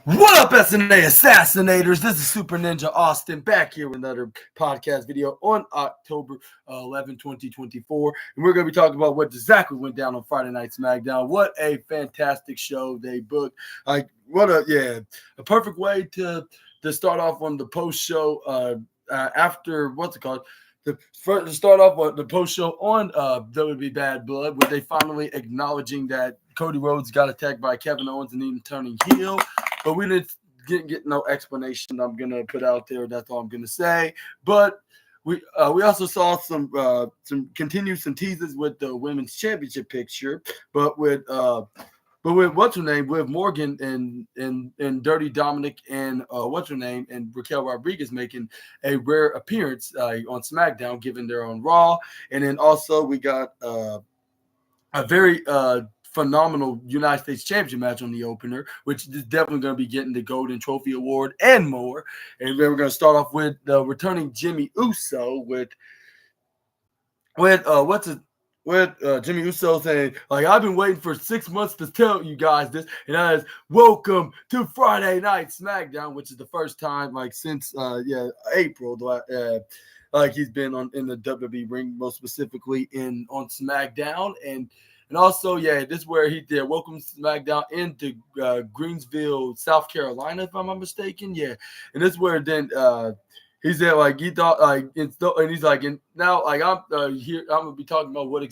What up, SNA Assassinators? This is Super Ninja Austin back here with another podcast video on October 11, 2024. And we're going to be talking about what exactly went down on Friday Night SmackDown. What a fantastic show they booked. A perfect way to start off on the post show after, to start off with the post show on WWE Bad Blood, where they finally acknowledging that Cody Rhodes got attacked by Kevin Owens and even turning heel. But we didn't get no explanation I'm going to put out there. That's all I'm going to say. But we also saw some teases with the women's championship picture, but with what's her name, with Morgan and Dirty Dominic and and Raquel Rodriguez making a rare appearance on SmackDown, given they're on Raw. And then also we got a very phenomenal United States Championship match on the opener, which is definitely going to be getting the Golden Trophy Award and more. And then we're going to start off with returning Jimmy Uso with Jimmy Uso saying, like, I've been waiting for 6 months to tell you guys this, and that is welcome to Friday Night SmackDown, which is the first time since April. He's been in the WWE ring, most specifically on SmackDown, and also, this is where he did welcome SmackDown into Greensville, South Carolina, if I'm not mistaken. Yeah, and this is where then he said he thought and he's like, and now I'm here. I'm gonna be talking about what I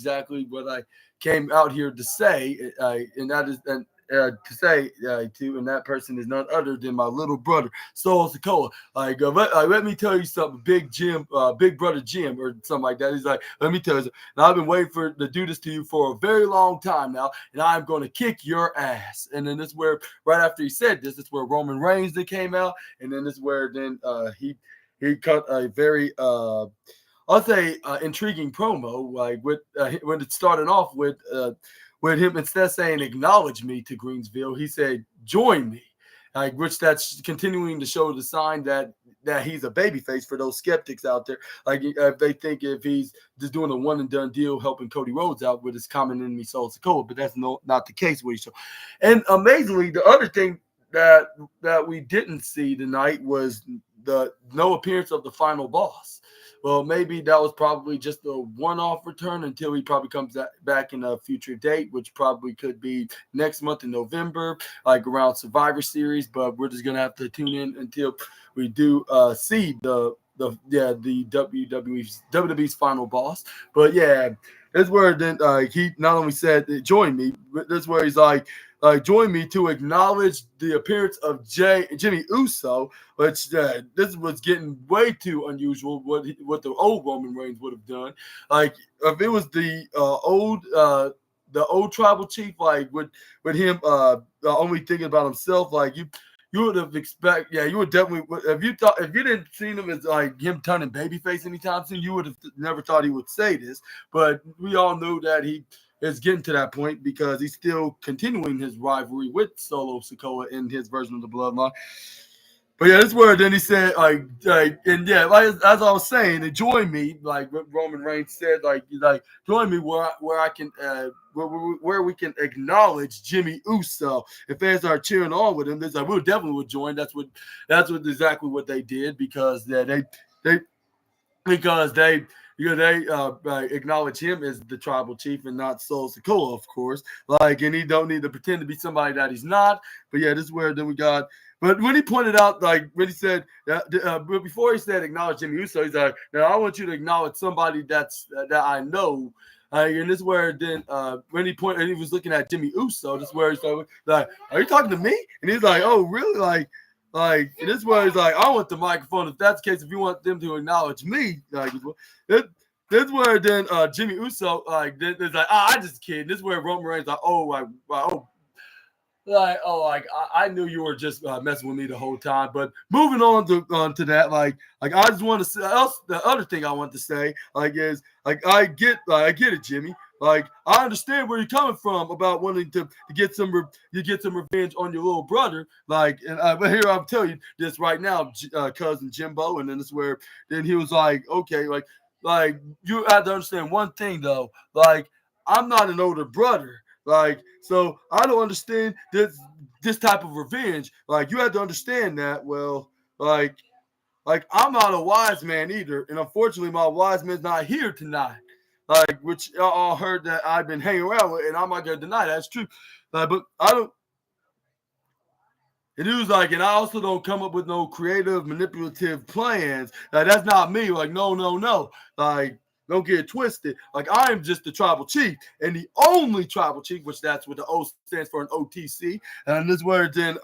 came out here to say, and that is and that person is none other than my little brother, Solo Sikoa. Let me tell you something, Big Brother Jim, or something like that. He's like, let me tell you something. Now, I've been waiting to do this to you for a very long time now, and I'm going to kick your ass. And then this is where, right after he said this, it's where Roman Reigns came out, and then this is where he cut a very intriguing promo, when it started off with him, instead of saying acknowledge me to Greensville, he said join me, which that's continuing to show the sign that he's a babyface for those skeptics out there. If they think if he's just doing a one and done deal helping Cody Rhodes out with his common enemy Solo Sikoa, but that's not the case with each other. And amazingly, the other thing that we didn't see tonight was the no appearance of the final boss. Well, maybe that was probably just a one-off return until he probably comes back in a future date, which probably could be next month in November, around Survivor Series. But we're just gonna have to tune in until we do see the WWE's final boss. But yeah, that's where then he not only said join me, but that's where he's like, join me to acknowledge the appearance of Jimmy Uso, which this was getting way too unusual. What the old Roman Reigns would have done, if it was the old tribal chief, with him only thinking about himself, you would have you would definitely, if you didn't see him as him turning babyface anytime soon, you would have never thought he would say this. But we all knew that he is getting to that point because he's still continuing his rivalry with Solo Sikoa in his version of the Bloodline. But yeah, this is where then he said, as I was saying, join me, what Roman Reigns said, join me where I can, where we can acknowledge Jimmy Uso. If fans are cheering on with him, we definitely would join. That's exactly what they did because they acknowledge him as the tribal chief and not Solo Sikoa, of course. And he don't need to pretend to be somebody that he's not. But yeah, this is where then we got. But when he pointed out, when he said, before he said acknowledge Jimmy Uso, he's like, now I want you to acknowledge somebody that I know. And this is where then when he pointed, and he was looking at Jimmy Uso, this is where he started like, are you talking to me? And he's like, oh, really? And this is where he's like, I want the microphone. If that's the case, if you want them to acknowledge me, this is where then Jimmy Uso is like, I just kidding. This is where Roman Reigns I knew you were just messing with me the whole time. But moving on to that, I just want to say, the other thing I want to say, is I get it, Jimmy. I understand where you're coming from about wanting to get some revenge on your little brother. But here I'll tell you this right now, cousin Jimbo, and then this is where then he was like, okay, you have to understand one thing though, I'm not an older brother. Like, so I don't understand this type of revenge. Like, you have to understand that. Well, like I'm not a wise man either, and unfortunately, my wise man's not here tonight. Like, which y'all all heard that I've been hanging around with, and I'm not gonna deny that's true. But I don't. And he was like, and I also don't come up with no creative, manipulative plans. That's not me. Like, no, no, no. Like, don't get it twisted. Like, I am just the tribal chief and the only tribal chief, which that's what the O stands for, an OTC. And this is where then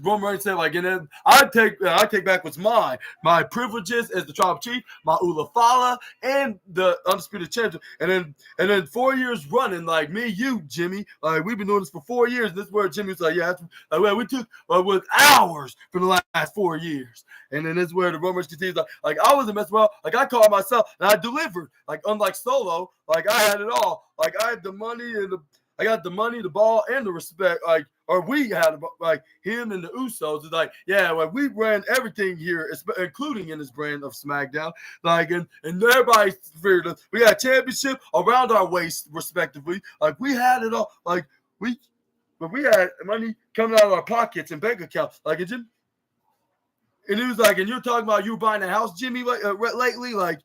Roman Reigns said, like, and then I take back what's mine. My privileges as the tribal chief, my Ulafala, and the undisputed champion. And then 4 years running, like me, you, Jimmy, like we've been doing this for 4 years. And this is where Jimmy's like, yeah, like, well, we took with hours for the last 4 years. And then this is where the Roman Reigns continues, like I wasn't messing around. Like I called myself and I delivered. Like unlike Solo, like I had it all. Like I had the money and I got the money, the ball, and the respect. Like, or we had like him and the Usos. It's like, yeah, like we ran everything here, including in this brand of SmackDown. Like, and everybody feared us. We got a championship around our waist, respectively. Like we had it all. Like we had money coming out of our pockets and bank accounts. Like it didn't. And it was like, and you're talking about you buying a house, Jimmy, lately, like.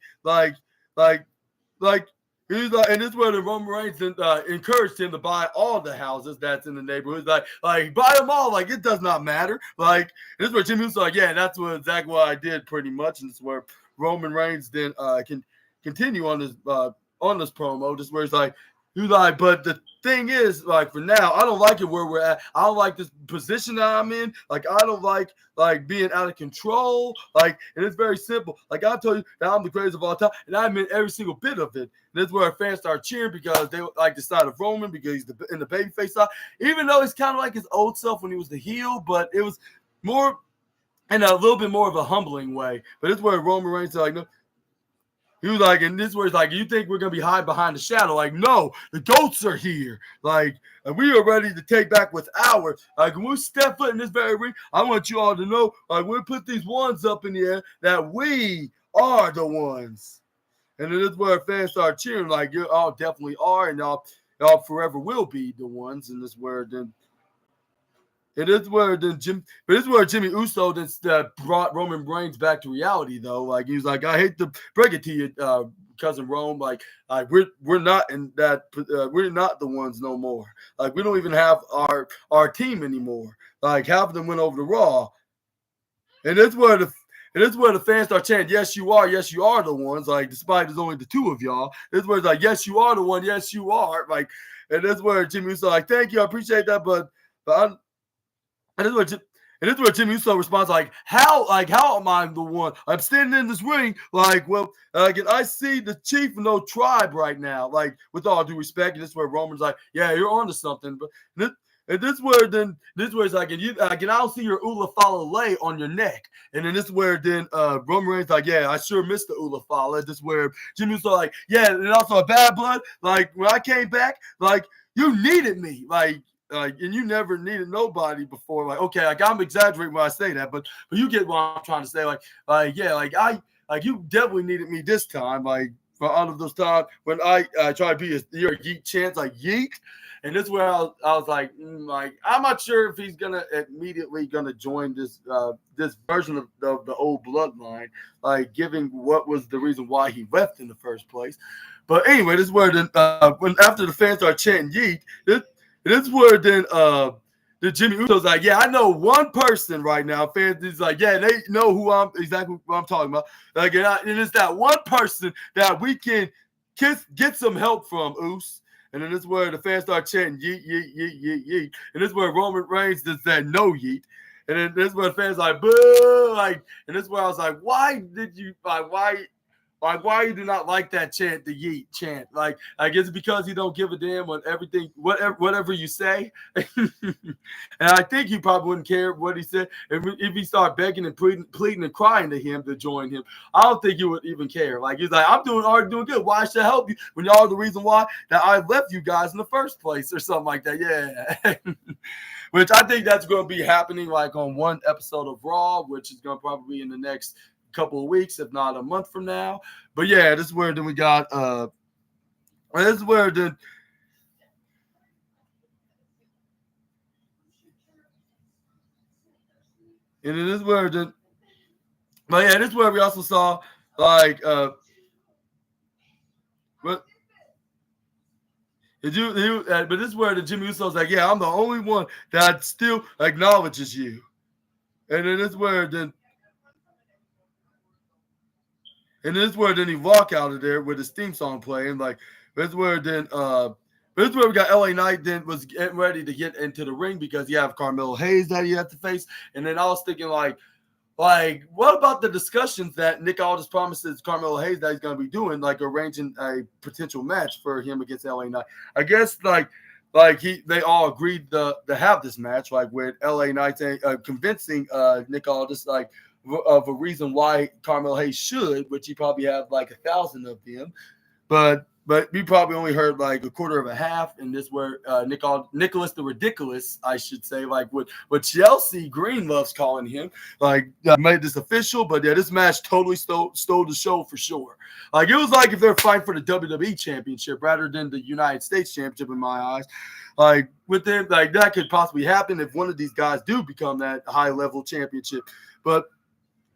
He's like, and this is where the Roman Reigns encouraged him to buy all the houses that's in the neighborhood. Like buy them all. Like it does not matter. Like this is where Jimmy was like, yeah, that's exactly what I did pretty much. And this is where Roman Reigns then can continue on this promo. This is where he's like, but the thing is, like for now, I don't like it where we're at. I don't like this position that I'm in. Like I don't like being out of control. Like, and it's very simple. Like I told you that I'm the greatest of all time, and I meant every single bit of it. And that's where fans start cheering because they like the side of Roman because he's in the babyface side. Even though it's kind of like his old self when he was the heel, but it was more in a little bit more of a humbling way. But it's where Roman Reigns is like, no. He was like, and this was like, you think we're gonna be hiding behind the shadow? Like, no, the goats are here. Like, and we are ready to take back what's ours. Like, when we step foot in this very ring, I want you all to know, like, we'll put these ones up in the air that we are the ones. And this is where fans start cheering, like, you all definitely are, and y'all forever will be the ones. And this is where then. But this is where Jimmy Uso brought Roman Reigns back to reality, though. Like he was like, I hate to break it to you, cousin Rome. Like we're not in that. We're not the ones no more. Like we don't even have our team anymore. Like half of them went over to Raw, and that's where the fans start chanting, yes, you are the ones. Like despite there's only the two of y'all, this is where it's like, yes, you are the one. Yes, you are. Like, and that's where Jimmy Uso like, thank you, I appreciate that, but I'm. And this is where Jimmy Uso responds like, how am I the one? I'm standing in this ring, like, well, and I see the chief of no tribe right now, like, with all due respect. And this is where Roman's like, yeah, you're onto something. But this is where it's like, and I don't see your Ulafala lay on your neck. And then this is where then Roman Reigns like, yeah, I sure missed the Ulafala. This is where Jimmy Uso like, yeah, and also a bad blood. Like when I came back, like you needed me, like. And you never needed nobody before. Like, okay, like I'm exaggerating when I say that, but you get what I'm trying to say. Like yeah, like you definitely needed me this time. Like for all of those times when I try to be your yeet chance, like yeet. And this is where I was like, like I'm not sure if he's gonna immediately join this version of the old bloodline, like giving what was the reason why he left in the first place. But anyway, this is where when after the fans start chanting yeet, this is where then the Jimmy Uso's like, yeah, I know one person right now. Fans is like, yeah, they know exactly who I'm talking about. Like, and it's that one person that we can get some help from, Oos. And then this is where the fans start chanting yeet, yeet, yeet, yeet, yeet. And this is where Roman Reigns just said no yeet. And then this is where the fans like, boo, like, and this is where I was like, why you do not like that chant, the yeet chant? Like, I guess because he don't give a damn on everything, whatever you say. And I think he probably wouldn't care what he said. If he start begging and pleading and crying to him to join him, I don't think he would even care. Like, he's like, I'm already doing good. Why should I help you when y'all are the reason why that I left you guys in the first place or something like that? Yeah. Which I think that's going to be happening like on one episode of Raw, which is going to probably be in the next couple of weeks, if not a month from now. But yeah, this is where then we got this is where And it is where the, but yeah, this is where we also saw like but but this is where the Jimmy Uso's like, yeah, I'm the only one that still acknowledges you. And then this is where then and this is where then he walk out of there with his theme song playing. Like this is where then this is where we got LA Knight then was getting ready to get into the ring because you have Carmelo Hayes that he had to face. And then I was thinking like, what about the discussions that Nick Aldis promises Carmelo Hayes that he's going to be doing, like arranging a potential match for him against LA Knight? I guess they all agreed to have this match, like with LA Knight convincing Nick Aldis of a reason why Carmelo Hayes should, which he probably have like 1,000 of them, but we probably only heard like a quarter of a half, and this where Nicholas the Ridiculous, I should say, like what Chelsea Green loves calling him, made this official. But yeah, this match totally stole the show for sure. Like it was like if they're fighting for the WWE Championship rather than the United States Championship in my eyes. Like with them, like that could possibly happen if one of these guys do become that high level championship, but.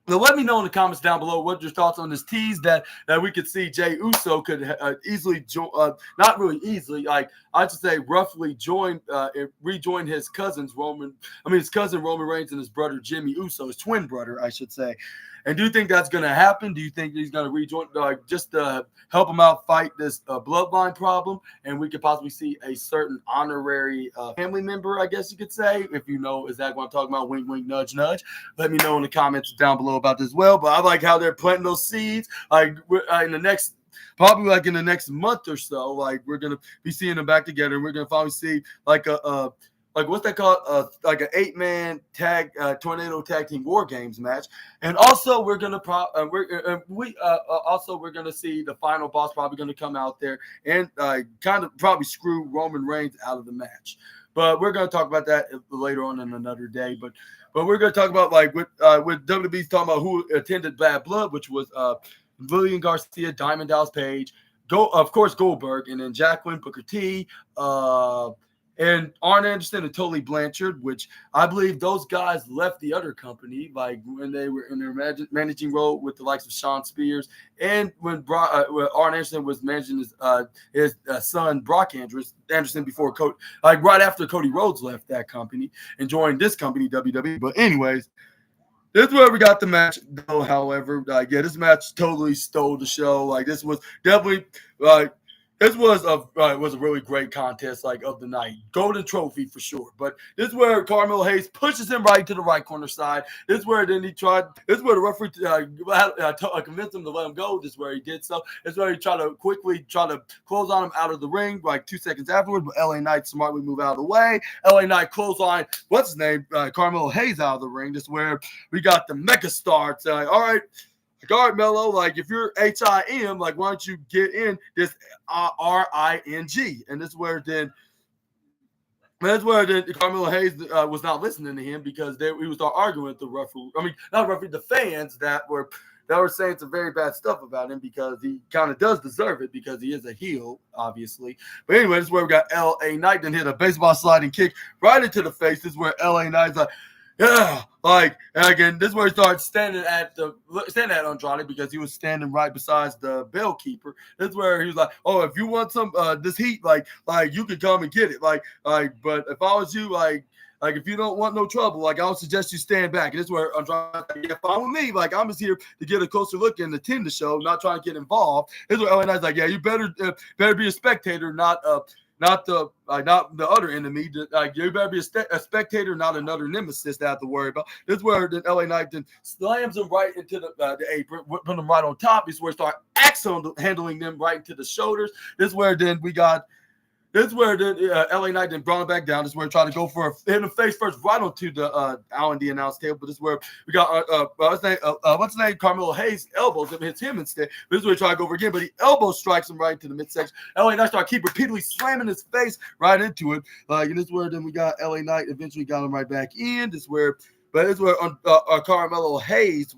So let me know in the comments down below what your thoughts on this tease that we could see Jey Uso could easily join, not really easily, like I should say roughly rejoin his cousin Roman Reigns and his brother Jimmy Uso, his twin brother, I should say. And do you think that's going to happen? Do you think he's going to rejoin just to help him out fight this bloodline problem? And we could possibly see a certain honorary family member, I guess you could say, if you know exactly what I'm talking about. Wink, wink, nudge, nudge. Let me know in the comments down below about this as well. But I like how they're planting those seeds. Like in the next probably like in the next month or so, like we're going to be seeing them back together. And we're going to finally see like what's that called? Like an 8-man tag tornado tag team war games match, and also we're gonna we're gonna see the final boss probably gonna come out there and kind of probably screw Roman Reigns out of the match. But we're gonna talk about that later on in another day. But we're gonna talk about like with WWE's talking about who attended Bad Blood, which was Lillian Garcia, Diamond Dallas Page, of course Goldberg, and then Jacqueline, Booker T, and Arn Anderson and Tully Blanchard, which I believe those guys left the other company, like when they were in their managing role with the likes of Sean Spears, and when Arn Anderson was managing his son Brock Anderson before right after Cody Rhodes left that company and joined this company WWE. But anyways, this is where we got the match, though. However, this match totally stole the show. Like this was definitely this was a really great contest, like of the night, golden trophy for sure. But this is where Carmelo Hayes pushes him right to the right corner side. This is where then he tried. This is where the referee convinced him to let him go. This is where he did so. This is where he tried to quickly close on him out of the ring, like 2 seconds afterwards. But LA Knight smartly moved out of the way. LA Knight clothesline, what's his name? Carmelo Hayes out of the ring. This is where we got the Mega Star saying, "All right. All right, Mello, like if you're HIM, like why don't you get in this RING?" And that's where then Carmelo Hayes was not listening to him because he was arguing with the referee. I mean, not referee, the fans that were saying some very bad stuff about him because he kind of does deserve it because he is a heel, obviously. But anyway, this is where we got LA Knight then hit a baseball sliding kick right into the face. This is where LA Knight's like, yeah, like, and again, this is where he started standing at Andrade because he was standing right beside the bell keeper. This is where he was like, "Oh, if you want some this heat, like you can come and get it, like, but if I was you, like if you don't want no trouble, like I would suggest you stand back." And this is where Andrade, yeah, fine with me, like I'm just here to get a closer look and attend the show, not trying to get involved. This is where LA Knight's like, "Yeah, you better be a spectator, not the other enemy. You better be a spectator, not another nemesis to have to worry about." This is where the LA Knight then slams him right into the apron, put him right on top. This is where he start handling them right into the shoulders. This is where then we got. This is where the LA Knight then brought him back down. This is where he tried to go for a hit him face first right onto the L&D announce table. But this is where we got what's his name? Carmelo Hayes elbows him, hits him instead. But this is where he tried to go over again, but he elbow strikes him right into the midsection. LA Knight started keep repeatedly slamming his face right into it. And this is where then we got LA Knight eventually got him right back in. This is where Carmelo Hayes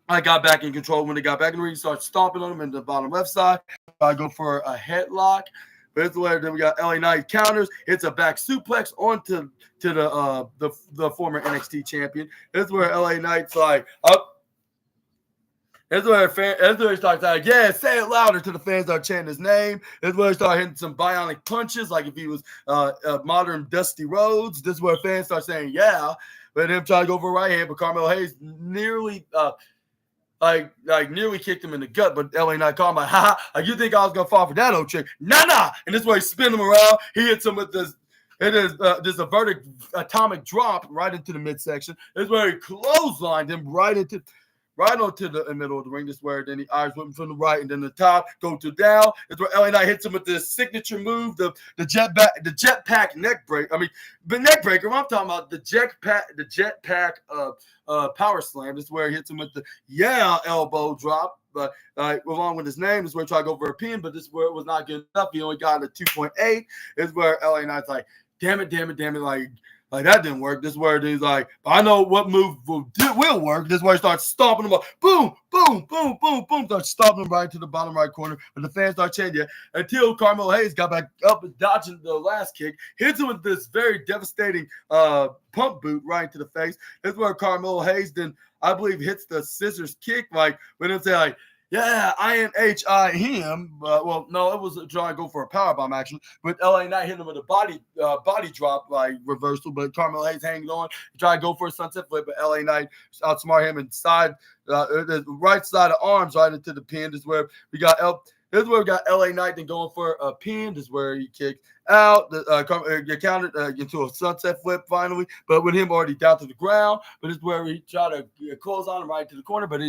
I got back in control. When they got back in the ring, he started stomping on him in the bottom left side. I go for a headlock. But it's where then we got LA Knight counters. It's a back suplex onto the former NXT champion. This is where LA Knight's like up. That's where he starts like, yeah, say it louder to the fans that are chanting his name. That's where he started hitting some bionic punches, like if he was a modern Dusty Rhodes. This is where fans start saying, yeah. But him trying to go for a right hand, but Carmelo Hayes nearly nearly kicked him in the gut. But LA Knight called him like, haha, like you think I was gonna fall for that old trick? Nah. And this way he spin him around. He hits him with this. It is this a vertic atomic drop right into the midsection. This is where he clotheslined him right onto the middle of the ring. This is where then he eyes whip him from the right and then the top go to down. It's where LA Knight hits him with this signature move, the jetpack neck break. I mean, the neck breaker. I'm talking about the jetpack power slam. This is where he hits him with the elbow drop. But along with his name, this is where he tried to go for a pin, but this is where it was not good enough. He only got a 2.8. This is where LA Knight's like, damn it, like that didn't work. This is where he's like, I know what move will work. This is where he starts stomping him up. Boom, boom, boom, boom, boom. Starts stomping him right to the bottom right corner. But the fans start chanting until Carmelo Hayes got back up and dodging the last kick. Hits him with this very devastating pump boot right into the face. This is where Carmelo Hayes then, I believe, hits the scissors kick. Like, when they say, like, yeah, INHI him. Well, no, it was trying to go for a powerbomb actually. But LA Knight hit him with a body drop like reversal. But Carmelo Hayes hanging on. He tried to go for a sunset flip, but LA Knight outsmart him inside the right side of arms right into the pin. This is where we got LA Knight then going for a pin. This is where he kicked out. You counted into a sunset flip finally, but with him already down to the ground. But this is where he tried to close on him right to the corner, but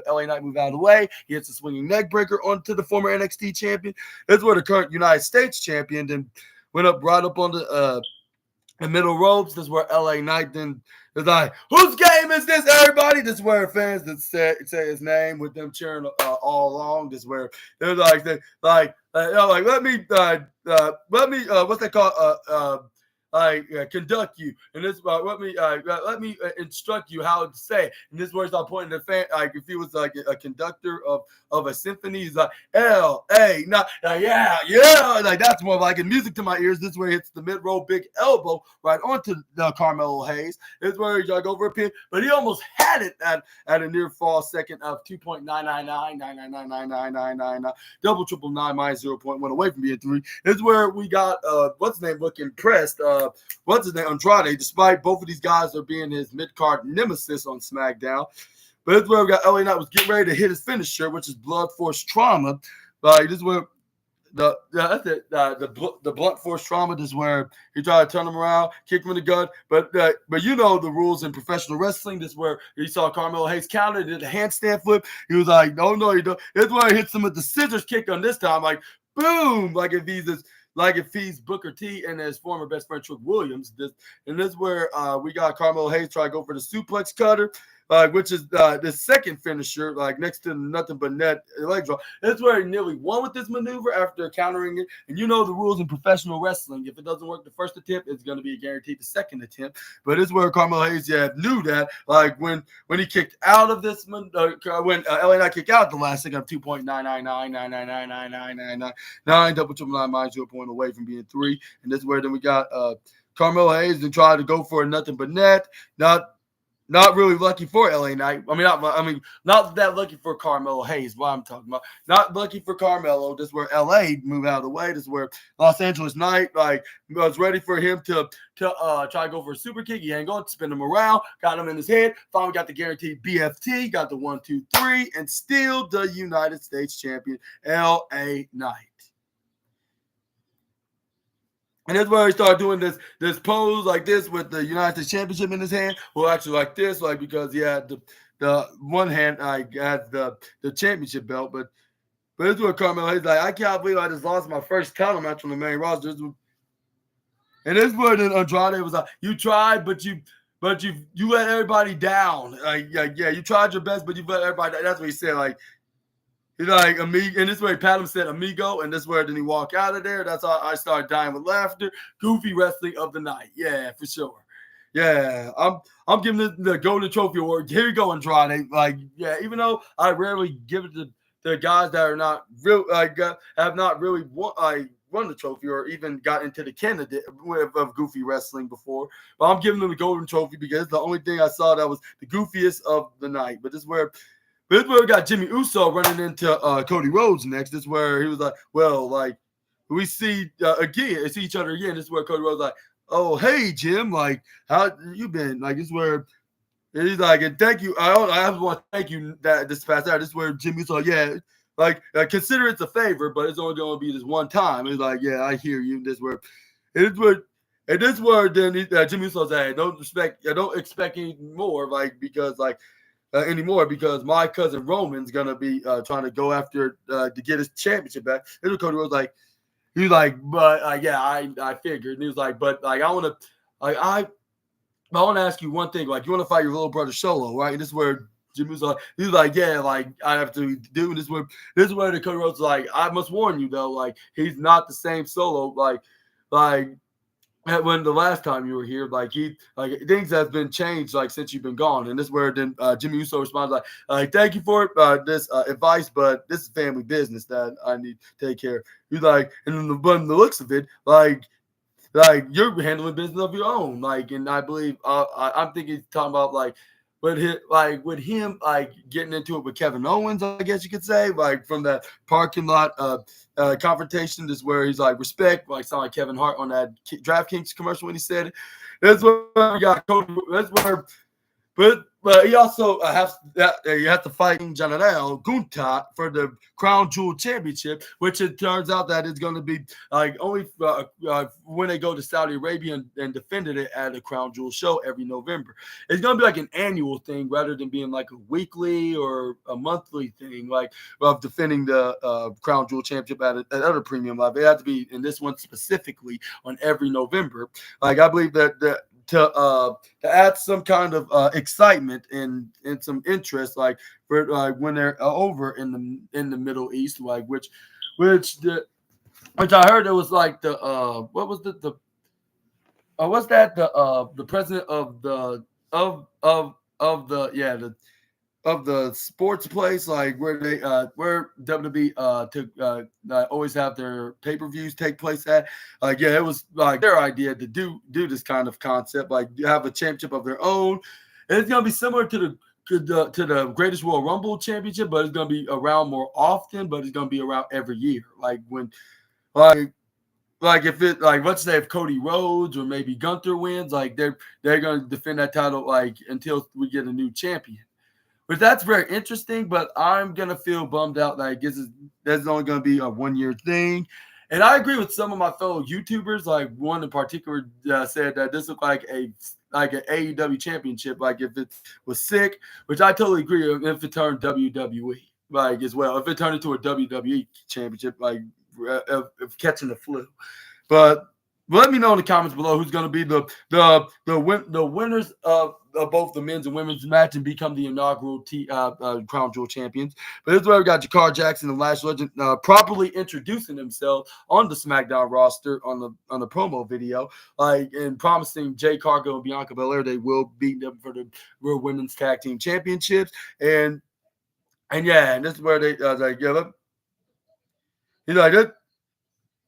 LA Knight moved out of the way. He hits a swinging neck breaker onto the former NXT champion. This is where the current United States champion then went up right up on the middle ropes. This is where LA Knight then is like, whose game is this, everybody? This is where fans that say his name with them cheering all along. This is where they're like, let me what's that called? Conduct you, and this let me instruct you how to say it. And this is where he started pointing the fan, like if he was like a conductor of a symphony, he's like L-A, not yeah, like that's more like music to my ears. This is where he hits the mid-row big elbow right onto the Carmelo Hayes. This is where he tried to go for a pin, but he almost had it at a near fall second of 2.999999999 double triple nine minus 0.1 away from being 3. This is where we got what's his name looking pressed. What's his name? Andrade, despite both of these guys are being his mid-card nemesis on SmackDown. But this is where we got LA Knight was getting ready to hit his finisher, which is Blunt Force Trauma. This is where the blunt force trauma. This is where he tried to turn him around, kick him in the gut. But you know the rules in professional wrestling. This is where you saw Carmelo Hayes counter, did a handstand flip. He was like, no, you don't. This is where he hits him with the scissors kick on this time, like boom, like if he's Booker T and his former best friend Trick Williams. This is where we got Carmelo Hayes try to go for the suplex cutter, which is the second finisher, like next to nothing but net leg drop. That's where he nearly won with this maneuver after countering it. And you know the rules in professional wrestling. If it doesn't work the first attempt, it's going to be guaranteed the second attempt. But it's where Carmelo Hayes knew that, like when he kicked out of this, when LA Knight kicked out the last second of 2.999999999 double triple nine minus 0 point away from being 3. And this is where then we got Carmelo Hayes to try to go for nothing but net. Not really lucky for LA Knight. Not that lucky for Carmelo Hayes. What I'm talking about. Not lucky for Carmelo. This is where LA moved out of the way. This is where Los Angeles Knight was ready for him to try to go for a super kick. He ain't going to spin him around. Got him in his head. Finally got the guaranteed BFT. Got the 1, 2, 3, and still the United States champion LA Knight. And that's where he started doing this pose like this with the United States Championship in his hand. Well, actually like this, like because he had the one hand, had the championship belt. But this is where Carmelo Hayes like, I can't believe I just lost my first title match on the main roster. And this is where Andrade was like, you tried, but you let everybody down. Yeah, you tried your best, but you let everybody down. That's what he said. Like, he's like, amigo, and this is where Pat said amigo, and this is where then he walk out of there. That's how I started dying with laughter. Goofy wrestling of the night. Yeah, for sure. Yeah, I'm giving the Golden Trophy Award. Here you go, Andrade. Like, yeah, even though I rarely give it to the guys that are not real, have not really won the trophy or even got into the candidate of Goofy Wrestling before. But I'm giving them the golden trophy because it's the only thing I saw that was the goofiest of the night. But this is where we got Jimmy Uso running into Cody Rhodes next. This is where he was like, well, like, we see each other again. This is where Cody Rhodes like, oh, hey, Jim, like, how you been? Like, this is where he's like, and thank you. I want to thank you that this past hour. This is where Jimmy's like, yeah, like, consider it's a favor, but it's only going to be this one time. He's like, yeah, I hear you. This where then Jimmy Uso's like, don't expect any more, like, because like anymore because my cousin Roman's gonna be trying to go after to get his championship back. And Cody was like, he was like, but yeah, I figured. And he was like, but like I want to, like I want to ask you one thing. Like, you want to fight your little brother Solo, right? And this is where Jimmy was like, he was like, yeah, like I have to do this. This is where the Cody Rhodes like, I must warn you though, like he's not the same Solo, like when the last time you were here, like things have been changed like since you've been gone. And this is where then Jimmy Uso responds like, thank you for this advice, but this is family business that I need to take care of. He's like, and then the looks of it, like you're handling business of your own, like, and I believe I'm thinking he's talking about like with him like getting into it with Kevin Owens, I guess you could say, like from that parking lot confrontation. This is where he's like, respect, like sound like Kevin Hart on that DraftKings commercial when he said it. That's where we got Cody. That's where, but he also you have to fight General Gunta for the Crown Jewel Championship, which it turns out that it's going to be like only when they go to Saudi Arabia and defended it at a Crown Jewel show every November. It's going to be like an annual thing rather than being like a weekly or a monthly thing, like of defending the Crown Jewel Championship at other premium level. It had to be in this one specifically on every November. Like, I believe that to add some kind of excitement and some interest, like for when they're over in the Middle East, like which I heard it was like the what was the what's that the president of the of the sports place, like where they where WWE always have their pay-per-views take place at. Like, yeah, it was like their idea to do this kind of concept, like have a championship of their own. And it's gonna be similar to the Greatest Royal Rumble Championship, but it's gonna be around more often, but it's gonna be around every year. Like when like if it like let's say if Cody Rhodes or maybe Gunther wins, like they're gonna defend that title like until we get a new champion. But that's very interesting, but I'm going to feel bummed out that I guess that's only going to be a 1-year thing. And I agree with some of my fellow YouTubers, like one in particular said that this looked like an AEW championship, like if it was sick, which I totally agree if it turned WWE, like as well. If it turned into a WWE championship, like if catching the flu. But let me know in the comments below who's going to be the winners of both the men's and women's match and become the inaugural Crown Jewel champions. But this is where we got Jakar Jackson and Lash Legend properly introducing himself on the SmackDown roster on the promo video, like, and promising Jay Cargill and Bianca Belair they will beat them for the Real Women's Tag Team Championships. And yeah, and this is where they like, yeah, look, he's like that.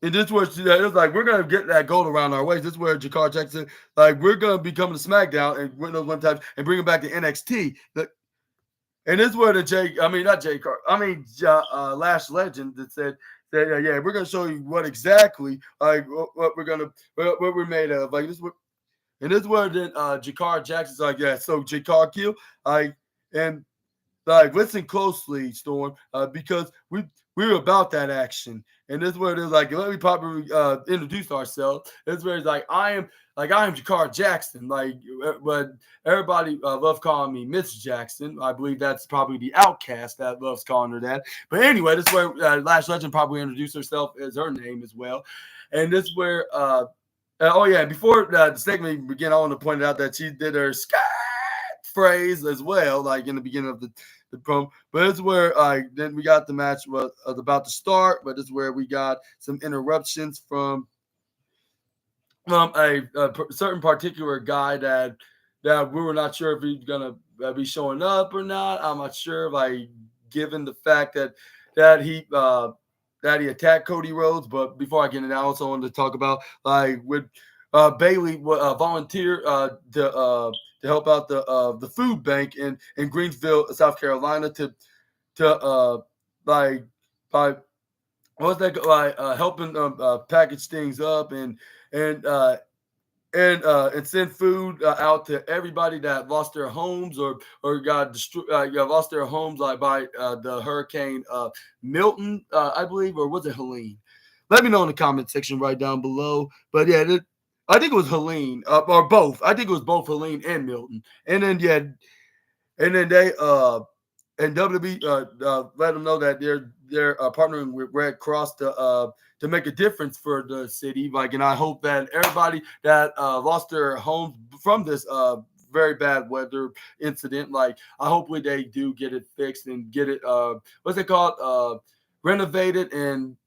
And this was it was like, we're gonna get that gold around our waist. This is where Jakar Jackson, like, we're gonna be coming to SmackDown and win those one times and bring him back to NXT. And this is where Lash Legend that said that yeah, we're gonna show you what exactly like what we're made of. Like this, and this is where then Jakar Jackson's like, yeah, so Jakar Kill, and like listen closely, Storm, because we're about that action. And this is where it is like, let me properly introduce ourselves. This is where it's like, I am Jakar Jackson. Like, but everybody loves calling me Miss Jackson. I believe that's probably the Outcast that loves calling her that. But anyway, this is where Lash Legend probably introduced herself as her name as well. And this is where, before the segment begin, I want to point out that she did her scat phrase as well, like in the beginning of the promo. But it's where then we got the match was about to start, but it's where we got some interruptions from a certain particular guy that we were not sure if he's gonna be showing up or not. I'm not sure, like given the fact that he he attacked Cody Rhodes. But before I get into that, I also wanted to talk about like with Bailey volunteered to help out the food bank in Greensville, South Carolina, to like by what's that like helping package things up and and send food out to everybody that lost their homes or got destroyed, lost their homes like by the hurricane Milton, I believe, or was it Helene? Let me know in the comment section right down below. But yeah, I think it was Helene or both. I think it was both Helene and Milton. And then and then they and WWE let them know that they're partnering with Red Cross to make a difference for the city. Like, and I hope that everybody that lost their homes from this very bad weather incident, like, I hopefully they do get it fixed and get it what's it called renovated and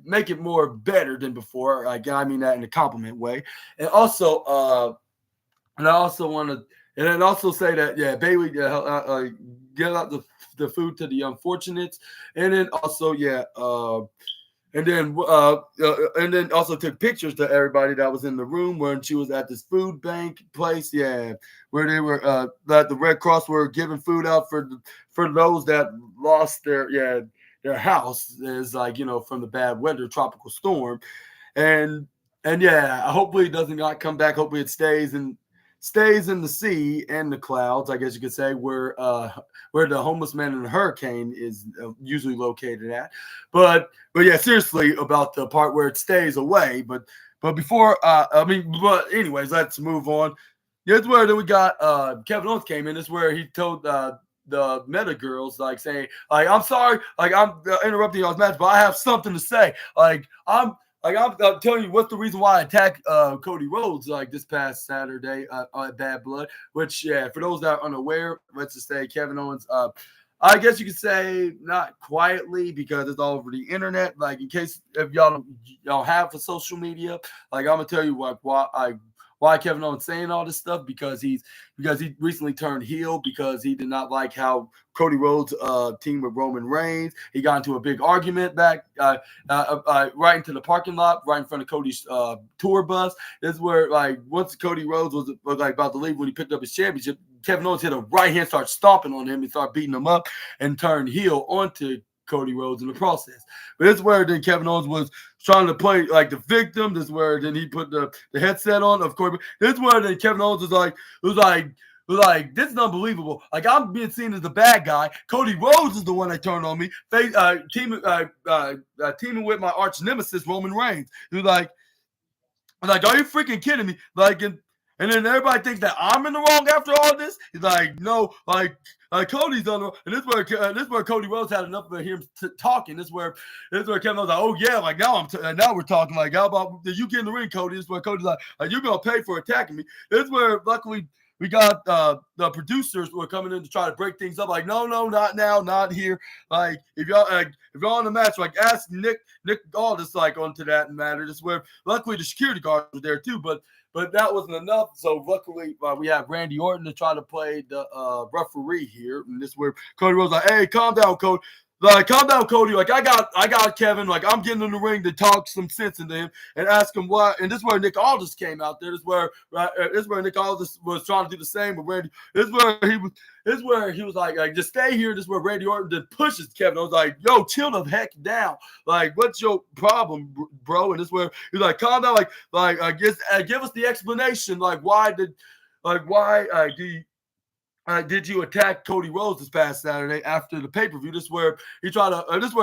make it more better than before. Like, I mean that in a compliment way, and also and I also want to. And then also say that, yeah, Bailey get out the food to the unfortunates. And then also, and then also took pictures to everybody that was in the room when she was at this food bank place, where they were that the Red Cross were giving food out for those that lost their house is like, from the bad weather, tropical storm. And hopefully it doesn't not come back. Hopefully it stays in the sea and the clouds, I guess you could say, where the homeless man in the hurricane is usually located at. But yeah, seriously about the part where it stays away. But before, but anyways, let's move on. Here's where we got Kevin Owens came in. This is where he told the Meta girls, like, saying, like, I'm sorry, like, I'm interrupting y'all's match, but I have something to say. I'm telling you what's the reason why I attacked Cody Rhodes like this past Saturday at Bad Blood, which, for those that are unaware, let's just say Kevin Owens, I guess you could say not quietly because it's all over the internet. Like, in case if y'all have a social media, like, I'm going to tell you why Kevin Owens saying all this stuff, because he recently turned heel because he did not like how Cody Rhodes teamed with Roman Reigns. He got into a big argument back right into the parking lot, right in front of Cody's tour bus. This is where, like, once Cody Rhodes was like about to leave when he picked up his championship, Kevin Owens hit a right hand, started stomping on him, and started beating him up, and turned heel onto Cody Rhodes in the process. But this is where then Kevin Owens was trying to play like the victim. This is where then he put the headset on, of course. This is where then Kevin Owens was like, this is unbelievable. Like, I'm being seen as the bad guy. Cody Rhodes is the one that turned on me. Teaming with my arch nemesis Roman Reigns. He was like, are you freaking kidding me? Like, and then everybody thinks that I'm in the wrong after all this. He's like, no, like Cody's on the wrong. And this is where Cody Rhodes had enough of him talking. This is where Kevin was like, oh yeah, like now now we're talking. Like, how about you get in the ring, Cody? This is where Cody's like, you're gonna pay for attacking me. This is where luckily we got the producers who are coming in to try to break things up. Like, no, not now, not here. Like, if y'all on the match, like, ask Nick Aldis like onto that matter. This is where luckily the security guards were there too, but that wasn't enough. So luckily, we have Randy Orton to try to play the referee here. And this is where Cody Rhodes like, hey, calm down, Cody. Like, calm down, Cody. Like, I got Kevin. Like, I'm getting in the ring to talk some sense into him and ask him why. And this is where Nick Aldis came out there. This is where Nick Aldis was trying to do the same with Randy. This is where he was like, just stay here. This is where Randy Orton just pushes Kevin. I was like, yo, chill the heck down. Like, what's your problem, bro? And this is where he's like, calm down. Like, give us the explanation. Like, why did you attack Cody Rhodes this past Saturday after the pay-per-view? This is where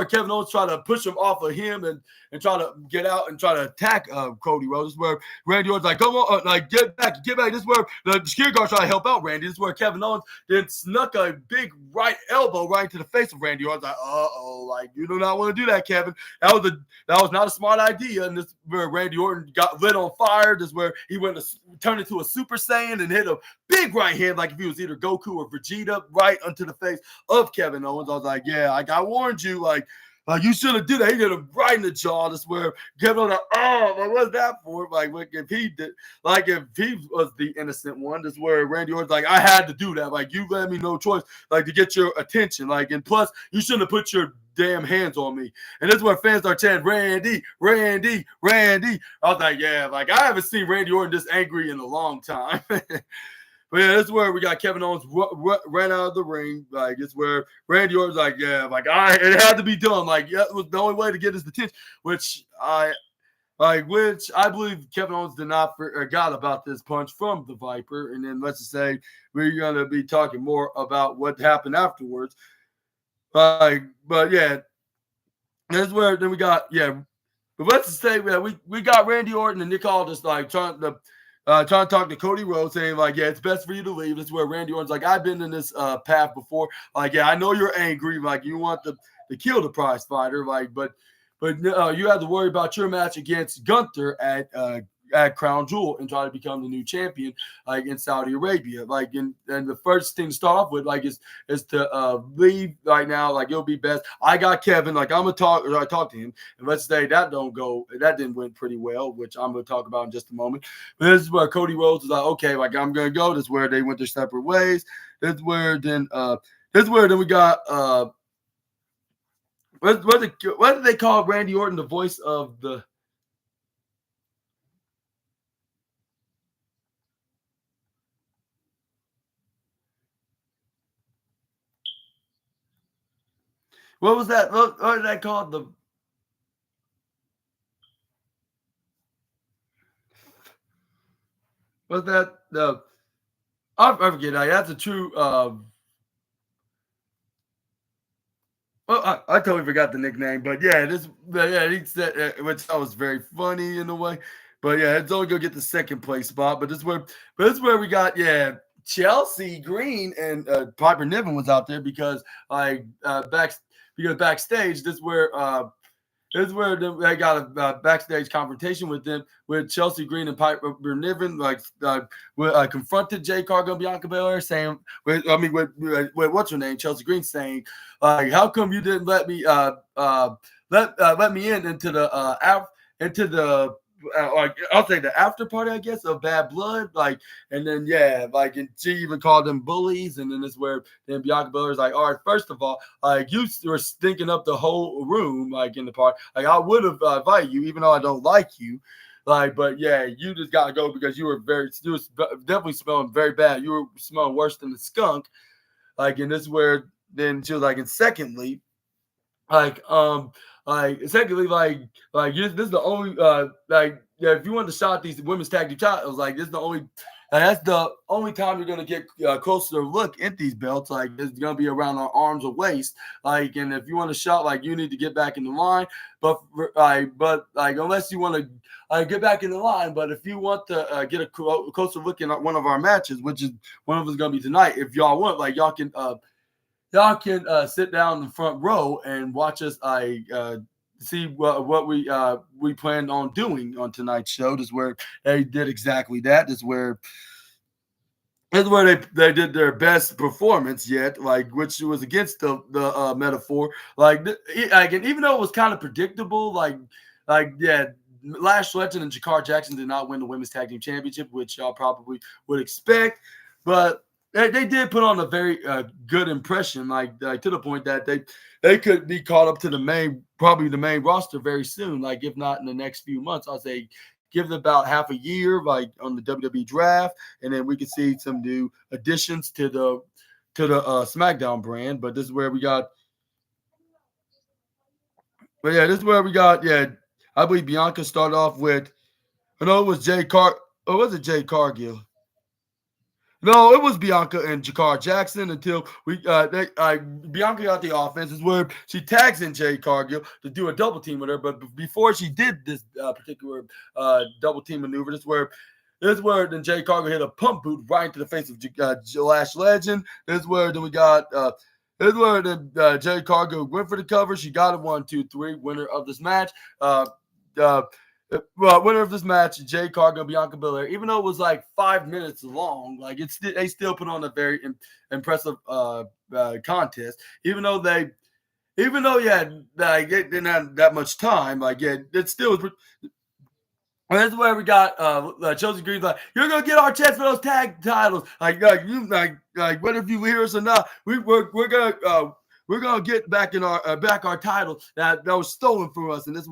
Kevin Owens tried to push him off of him and try to get out and try to attack Cody Rhodes. This is where Randy Orton's like, come on, like, get back. This is where the security guard tried to help out Randy. This is where Kevin Owens then snuck a big right elbow right into the face of Randy Orton. Like, like, you do not want to do that, Kevin. That was not a smart idea. And this is where Randy Orton got lit on fire. This is where he went to turn into a Super Saiyan and hit a big right hand, like if he was either Goku or Vegeta, right onto the face of Kevin Owens. I was like, yeah, like, I warned you, like, Like, you shouldn't do that. He did him right in the jaw. That's where Kevin was like, oh, like, what's that for? Like, if he did, like, if he was the innocent one, that's where Randy Orton's like, I had to do that. Like, you let me no choice, like, to get your attention. Like, and plus, you shouldn't have put your damn hands on me. And that's where fans are chanting, Randy, Randy, Randy. I was like, yeah, like, I haven't seen Randy Orton this angry in a long time. But yeah, this is where we got Kevin Owens ran out of the ring. Like, it's where Randy Orton's like, yeah, like, it had to be done. Like, yeah, it was the only way to get his attention, which I believe Kevin Owens did not forgot about this punch from the Viper. And then let's just say we're going to be talking more about what happened afterwards. But yeah, that's where then we got, yeah. But let's just say we got Randy Orton and Nick Aldis like trying to talk to Cody Rhodes, saying like, yeah, it's best for you to leave. That's where Randy Orton's like, I've been in this path before. Like, yeah, I know you're angry. Like, you want to kill the prize fighter. Like, but you have to worry about your match against Gunther at Crown Jewel and try to become the new champion, like in Saudi Arabia. Like, and the first thing to start off with, like, is to leave right now. Like, it'll be best. I got Kevin. Like, I'm gonna talk to him, and let's say that didn't went pretty well, which I'm gonna talk about in just a moment. But this is where Cody Rhodes is like, okay, like, I'm gonna go. This is where they went their separate ways. This is where then we got what did they call Randy Orton, the voice of the? What was that? What did that called? What's that? I forget. That's a true. Well, I totally forgot the nickname, but yeah, he said, which I was very funny in a way. But yeah, it's only gonna get the second place spot. But this is where we got, yeah, Chelsea Green and Piper Niven was out there because backstage, this is where they got a backstage confrontation with Chelsea Green and Piper Niven, confronted Jay Cargill and Bianca Belair, saying, with what's her name, Chelsea Green, saying, how come you didn't let me let me into the I'll say the after party, I guess, of Bad Blood, like, and then yeah, like, and she even called them bullies, and then it's where then Bianca Belair's like, all right, first of all, like, you were stinking up the whole room, like, in the party, like, I would have invited you, even though I don't like you, like, but yeah, you just gotta go because you were definitely smelling very bad. You were smelling worse than the skunk, like, and this is where then she was like, and secondly, this is the only if you want to shot these women's tag team titles, like, this is the only that's the only time you're gonna get closer look at these belts. Like, it's gonna be around our arms or waist. Like, and if you want to shot, like, you need to get back in the line. But unless you want to get back in the line, but if you want to get a closer look at one of our matches, which is one of us gonna be tonight, if y'all want, like, y'all can sit down in the front row and watch us see what we planned on doing on tonight's show. This is where they did exactly that. This is where they did their best performance yet, like, which was against the metaphor. Like, and even though it was kind of predictable, yeah, Lash Legend and Jakar Jackson did not win the Women's Tag Team Championship, which y'all probably would expect, but they did put on a very good impression, like to the point that they could be caught up to the main roster very soon, like, if not in the next few months. I'll say give it about half a year, like, on the WWE draft, and then we could see some new additions to the SmackDown brand. But this is where we got. But yeah, this is where we got. Yeah, I believe Bianca started off with. I know it was Or was it Jay Cargill? No, it was Bianca and Jakar Jackson until Bianca got the offense. Is where she tags in Jay Cargill to do a double team with her. But before she did this particular double team maneuver, this is where then Jay Cargill hit a pump boot right into the face of Lash Legend. This is where then we got. This is where Jay Cargill went for the cover. She got a 1, 2, 3 winner of this match. Winner of this match, Jay Cargill, Bianca Belair. Even though it was like 5 minutes long, like, they still put on a very impressive contest. Even though even though like it didn't have that much time, like it still was. And that's where we got Chelsea Green's like, you're gonna get our chance for those tag titles. Like whether if you hear us or not, we're gonna get back in our title that was stolen from us. And this is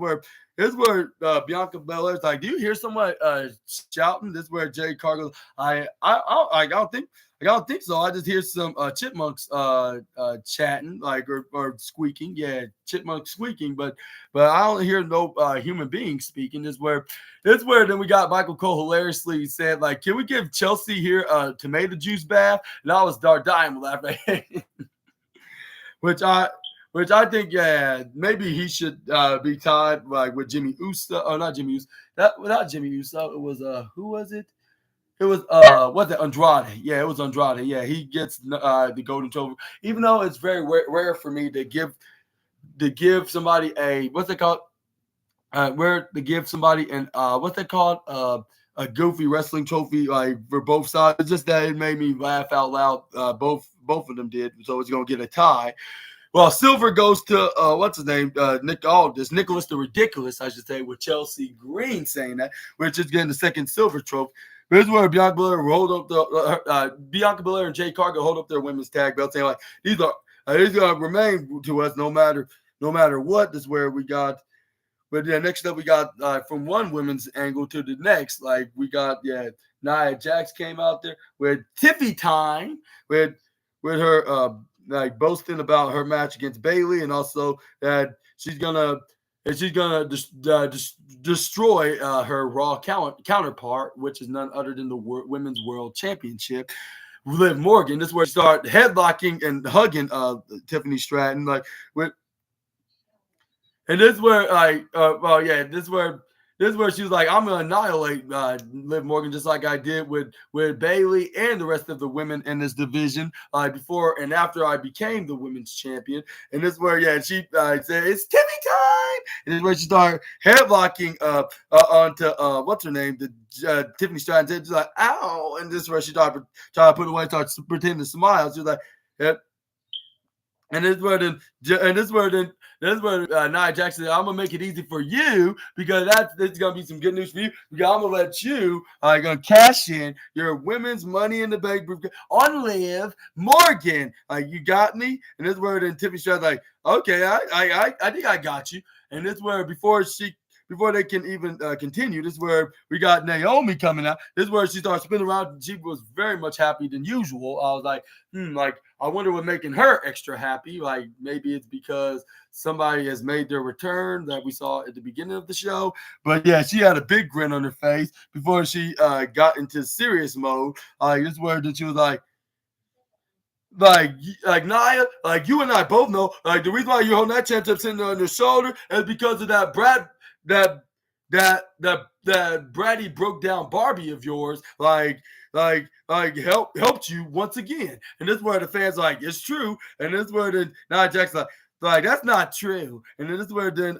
where Bianca Belair's like, do you hear someone shouting? This is where Jay Cargill, I don't think so. I just hear some chipmunks chatting, like or squeaking. Yeah, chipmunks squeaking, but I don't hear no human beings speaking. This is where then we got Michael Cole hilariously said, like, can we give Chelsea here a tomato juice bath? And I was dying laughing. which I think, maybe he should be tied like with Jimmy Uso. Oh, not Jimmy Uso. Not Jimmy Uso. It was who was it? It was what's it? Andrade. Yeah, it was Andrade. Yeah, he gets the golden trophy. Even though it's very rare for me to give somebody a what's it called? Where to give somebody an what's that called? A goofy wrestling trophy like for both sides. It's just that it made me laugh out loud. Both of them did, so it's gonna get a tie. Well, silver goes to what's his name? Nicholas the Ridiculous, I should say, with Chelsea Green saying that, which is getting the second silver trophy. This is where Bianca Belair Bianca Belair and Jay Cargill hold up their women's tag belt, saying like these gonna remain to us no matter what. This is where we got. But next up we got from one women's angle to the next. Like we got Nia Jax came out there with Tiffy time with her like boasting about her match against Bayley, and also that she's gonna destroy her Raw counterpart, which is none other than the Women's World Championship, Liv Morgan. This is where she started headlocking and hugging Tiffany Stratton, like with. And this is where this is where she was like, I'm gonna annihilate Liv Morgan just like I did with Bayley and the rest of the women in this division before and after I became the women's champion. And this is where she said it's Timmy time, and this is where she started headlocking onto what's her name, the Tiffany Stratton. She's like, ow, and this is where she started trying to put away, started pretending to smile. She was like, yep. And this is where Nia Jax said, I'm gonna make it easy for you because that's gonna be some good news for you. Because I'm gonna let you gonna cash in your women's Money in the Bank on Liv Morgan. You got me. And this is where then Tiffany Stratton's like, okay, I think I got you. And this is where before they can even continue, this is where we got Naomi coming out. This is where she started spinning around. She was very much happy than usual. I was like, I wonder what's making her extra happy. Like maybe it's because somebody has made their return that we saw at the beginning of the show. But yeah, she had a big grin on her face before she got into serious mode. This is where she was like Nia, like you and I both know, like the reason why you're holding that championship sitting on your shoulder is because of that bratty broke down Barbie of yours, helped you once again. And this is where the fans like, it's true. And this is where then Nia Jax like that's not true. And then this is where then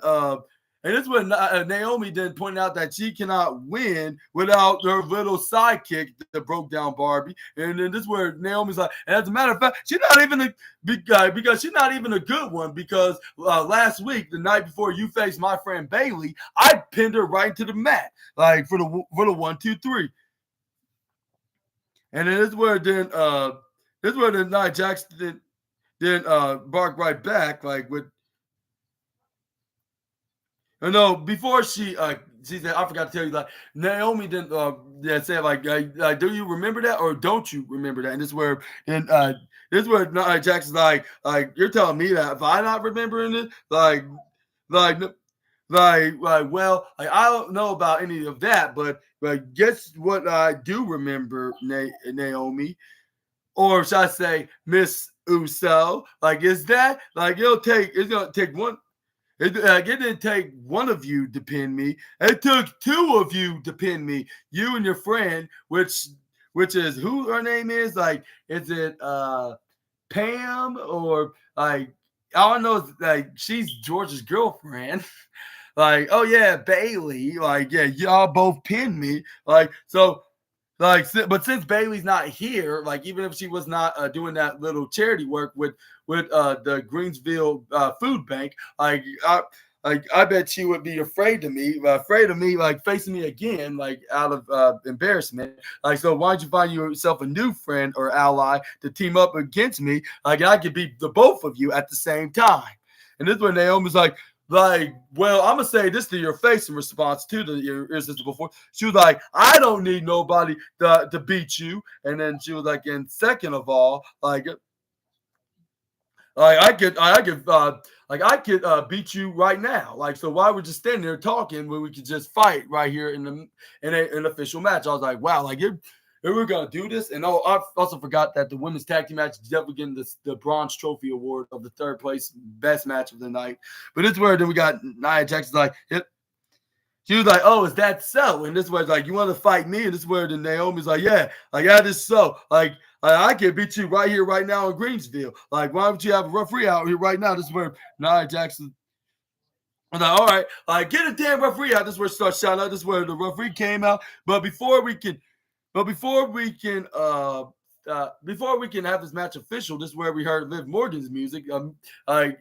Naomi then pointed out that she cannot win without her little sidekick that broke down Barbie. And then this is where Naomi's like, and as a matter of fact, she's not even a big guy because she's not even a good one because last week, the night before you faced my friend Bayley, I pinned her right into the mat, like for the 1, 2, 3. And then this is where Nia Jax then bark right back, like with. No, before she said, I forgot to tell you, like Naomi didn't say like, do you remember that or don't you remember that? And this is where Nia Jackson's like you're telling me that if I'm not remembering it, well, I don't know about any of that, but guess what I do remember, Naomi, or should I say Miss Uso? Like, is that like it's gonna take one. It didn't take one of you to pin me. It took 2 of you to pin me. You and your friend, which is who her name is. Like, is it Pam or like I don't know. Like she's George's girlfriend. Like, oh yeah, Bailey. Like, yeah, y'all both pinned me. Like, so But since Bailey's not here, like even if she was not doing that little charity work with the Greensville food bank, I bet she would be afraid of me, like facing me again, like out of embarrassment. Like, so why don't you find yourself a new friend or ally to team up against me? Like, I could beat the both of you at the same time. And this is when Naomi's like, well, I'm gonna say this to your face in response to your irresistible force. She was like, I don't need nobody to beat you. And then she was like, and second of all, I could beat you right now. Like, so why would you stand there talking when we could just fight right here in an official match? I was like, wow, like if we're gonna do this. And oh, I also forgot that the women's tag team match is definitely getting the bronze trophy award of the third place best match of the night. But it's where then we got Nia Jax's like, yep. She was like, oh, is that so? And this was like, you want to fight me? And this is where the Naomi's like, yeah, like that is so. Like, I can beat you right here, right now in Greensville. Like, why don't you have a referee out here right now? This is where Nia Jackson. I'm like, all right, get a damn referee out. This is where it starts shouting out. This is where the referee came out. But before we can have this match official, this is where we heard Liv Morgan's music. When I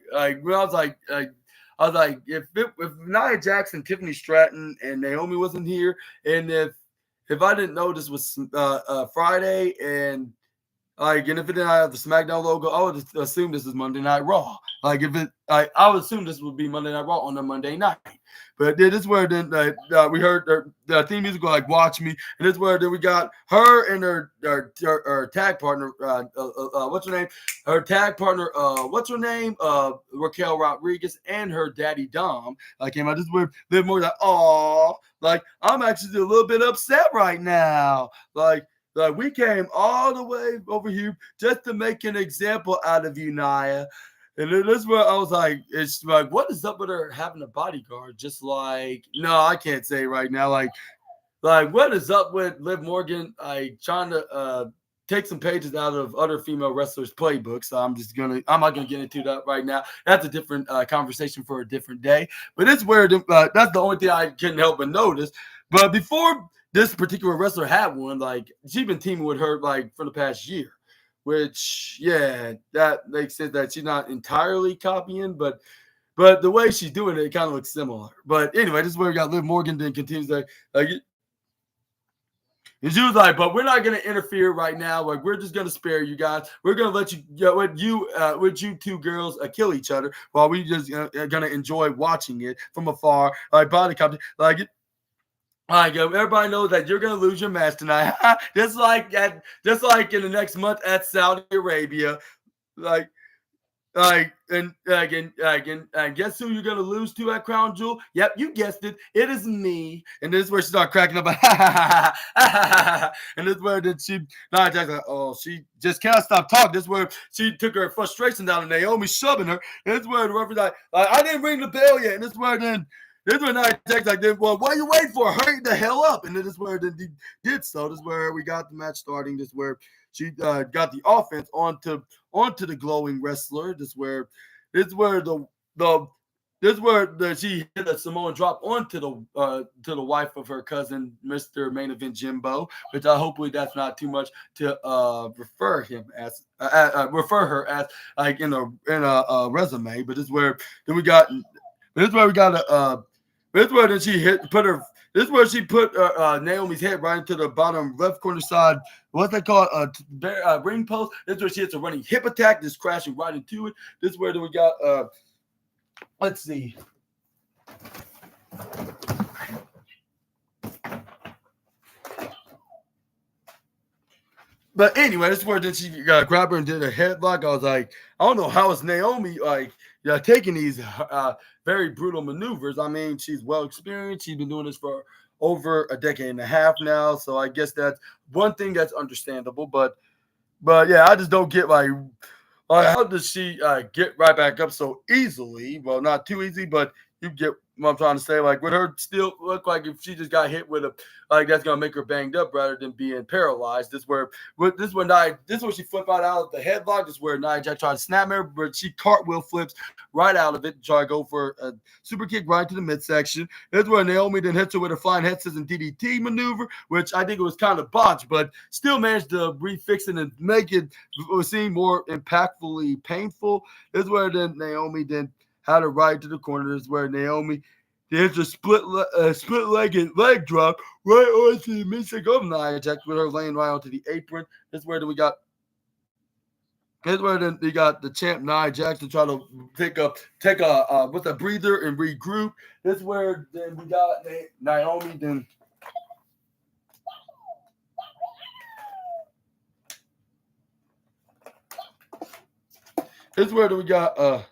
was like, if Nia Jackson, Tiffany Stratton, and Naomi wasn't here, and if I didn't know this was Friday, and if it didn't have the SmackDown logo, I would assume this is Monday Night Raw. Like if it, I would assume this would be Monday Night Raw on a Monday night. But this is where then we heard the theme music go like "Watch Me," and this is where then we got her and her tag partner. What's her name? Her tag partner. What's her name? Raquel Rodriguez and her daddy Dom. Came out. This is where Liv more like, "Aw, like I'm actually a little bit upset right now." Like we came all the way over here just to make an example out of you, Nia. And then this is where I was like, it's like, what is up with her having a bodyguard? Just like, no, I can't say right now. Like what is up with Liv Morgan? Trying to take some pages out of other female wrestlers' playbooks. So I'm not gonna get into that right now. That's a different conversation for a different day. But it's where that's the only thing I couldn't help but notice. But before this particular wrestler had one, like she's been teaming with her like for the past year. Which, yeah, that makes sense that she's not entirely copying, but the way she's doing it kind of looks similar. But anyway, this is where we got Liv Morgan then continues like and she was like, but we're not gonna interfere right now. Like we're just gonna spare you guys. We're gonna let you two girls kill each other while we just gonna enjoy watching it from afar. Like body copy, like. Everybody knows that you're gonna lose your match tonight. just like in the next month at Saudi Arabia. And guess who you're gonna lose to at Crown Jewel? Yep, you guessed it. It is me. And this is where she started cracking up. And this is where she just can't stop talking. This is where she took her frustration down and Naomi shoving her. And this is where the referee's like, I didn't ring the bell yet. And this is where Nia Jax like, well, what are you waiting for? Hurry the hell up. And then this is where he did so. This is where we got the match starting. This is where she got the offense onto the glowing wrestler. This is where she hit a Samoan drop onto the wife of her cousin, Mr. Main Event Jimbo, which hopefully that's not too much to refer her as like in a resume. But this is where then we got. This is where we got a. This is where then she This is where she put Naomi's head right into the bottom left corner side. What's that called? Ring post. This is where she hits a running hip attack, just crashing right into it. This is where then we got. Let's see. But anyway, this is where then she grabbed her and did a headlock. I was like, I don't know how is Naomi taking these very brutal maneuvers. I mean, she's well experienced. She's been doing this for over a decade and a half now. So I guess that's one thing that's understandable. But yeah, I just don't get how does she get right back up so easily? Well, not too easy, but you get what I'm trying to say, like, would her still look like if she just got hit with a, like, that's gonna make her banged up rather than being paralyzed? This where she flipped out of the headlock. This is where Nia Jax tried to snap her, but she cartwheel flips right out of it, try to go for a super kick right to the midsection. This is where Naomi then hits her with a flying head scissors and DDT maneuver, which I think it was kind of botched, but still managed to refix it and make it seem more impactfully painful. This is where then Naomi then had her right to the corner. This is where Naomi hits a split-legged leg drop right onto the midsection of Nia Jax with her laying right onto the apron. This is where then we got the champ Nia Jax to try to take a with a breather and regroup. This is where then we got Naomi then. This is where we got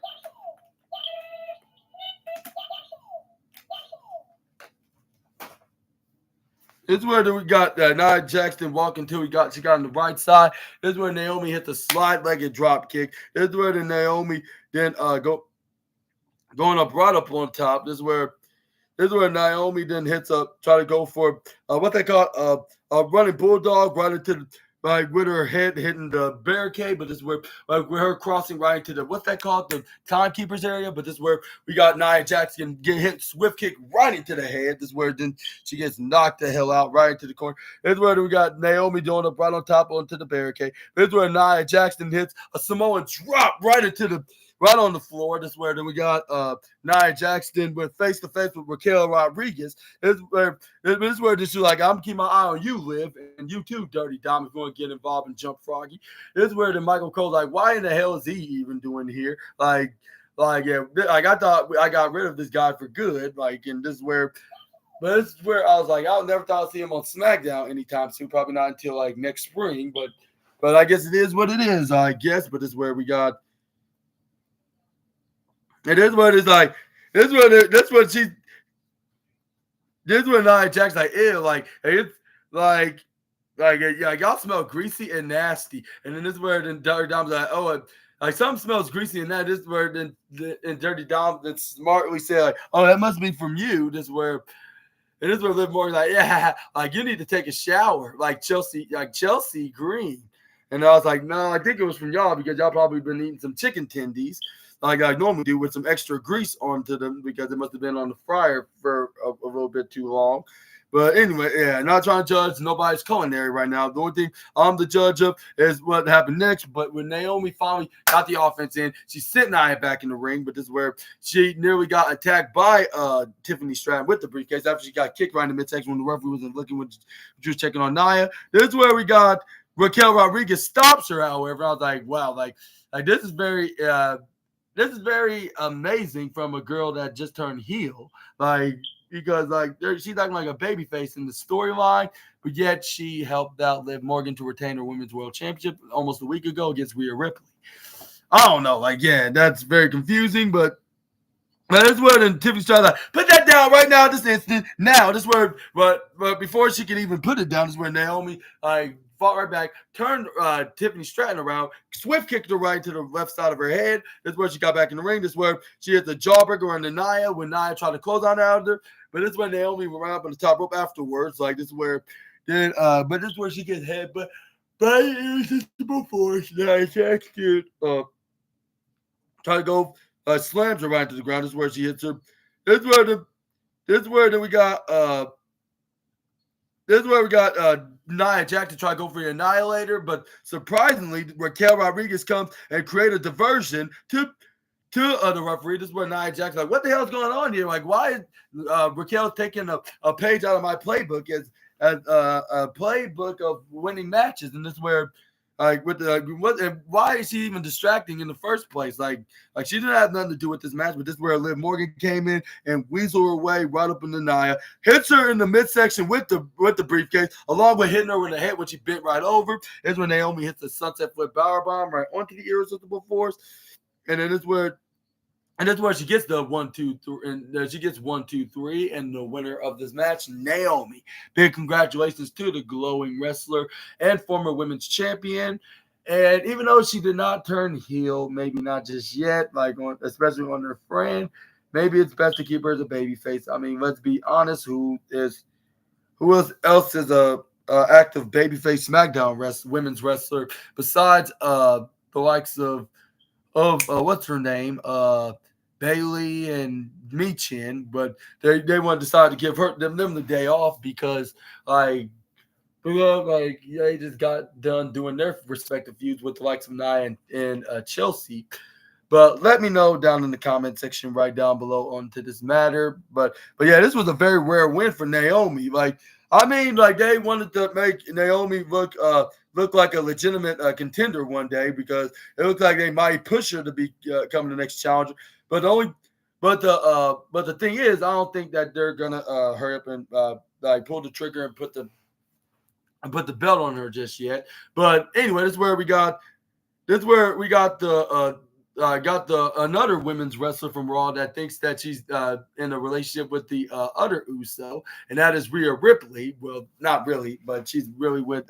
This is where we got Nia Jax walking till she got on the right side. This is where Naomi hit the slide-legged drop kick. This is where the Naomi then going up right up on top. This is where Naomi then hits up, try to go for what they call a running bulldog right into the, like, with her head hitting the barricade, but this is where, like, with her crossing right into the, what's that called, the timekeepers area, but this is where we got Nia Jax get hit swift kick right into the head. This is where then she gets knocked the hell out right into the corner. This is where we got Naomi going up right on top onto the barricade. This is where Nia Jax hits a Samoan drop right on the floor. This is where then we got Nia Jax with face-to-face with Raquel Rodriguez. This is where this is like, I'm keeping my eye on you, Liv, and you too, Dirty Dom, if you want to get involved in Jump Froggy. This is where then Michael Cole's like, why in the hell is he even doing here? Like I thought I got rid of this guy for good. Like, and this is where I was like, I never thought I'd see him on SmackDown anytime soon, probably not until like next spring, but I guess it is what it is, I guess. But this is where we got. And this is what it's like. This is what Nia Jax like, ew, like, it's like y'all smell greasy and nasty. And then this is where then Dirty Dom's like, oh, like something smells greasy and that. This is where then Dirty Dom then smartly say like, oh, that must be from you. This is where Liv Morgan's like, yeah, like you need to take a shower, like Chelsea Green. And I was like, no, I think it was from y'all because y'all probably been eating some chicken tendies like I normally do with some extra grease onto them because it must have been on the fryer for a little bit too long. But anyway, yeah, not trying to judge nobody's culinary right now. The only thing I'm the judge of is what happened next. But when Naomi finally got the offense in, she's sitting Nia back in the ring. But this is where she nearly got attacked by Tiffany Stratton with the briefcase after she got kicked right in the midsection when the referee wasn't looking when she was checking on Nia. This is where we got Raquel Rodriguez stops her, however. I was like, wow, like this is very amazing from a girl that just turned heel. Like, because like she's acting like a babyface in the storyline, but yet she helped out Liv Morgan to retain her Women's World Championship almost a week ago against Rhea Ripley. I don't know, like, yeah, that's very confusing, but that's where then Tiffany's trying to put that down right now, this instant. Now, this where, but before she can even put it down, this is where Naomi fought right back, turned Tiffany Stratton around, swift kicked her right to the left side of her head. This is where she got back in the ring. This is where she hit the jawbreaker on the Nia when Nia tried to close on out of her. But this is where Naomi went right up on the top rope afterwards. Like, this is where then, but this is where she gets hit. But irresistible force. Nia Jax did try to go slams her right to the ground. This is where she hits her. This is where we got Nia Jax to try to go for the Annihilator, but surprisingly, Raquel Rodriguez comes and create a diversion to the referee. This is where Nia Jax like, what the hell is going on here? Like, why is Raquel taking a page out of my playbook as a playbook of winning matches? And this is where like with the why is she even distracting in the first place? Like she didn't have nothing to do with this match, but this is where Liv Morgan came in and weasel her way right up in the Nia, hits her in the midsection with the briefcase, along with hitting her in the head when she bent right over. Is when Naomi hits the sunset flip power bomb right onto the irresistible force, and then it's where. And that's where she gets the 1, 2, 3, and she gets 1, 2, 3, and the winner of this match, Naomi. Big congratulations to the glowing wrestler and former women's champion. And even though she did not turn heel, maybe not just yet, like especially on her friend, maybe it's best to keep her as a babyface. I mean, let's be honest. Who else is a active babyface SmackDown women's wrestler besides the likes of what's her name, Bailey and Michin, but they want to decide to give them the day off because they just got done doing their respective feuds with the likes of Nia and Chelsea. But let me know down in the comment section right down below onto this matter. But yeah, this was a very rare win for Naomi. They wanted to make Naomi look like a legitimate contender one day because it looked like they might push her to be coming the next challenger. But the thing is, I don't think that they're gonna hurry up and pull the trigger and put the belt on her just yet. But anyway, this is where we got the another women's wrestler from Raw that thinks that she's in a relationship with the other Uso, and that is Rhea Ripley. Well, not really, but she's really with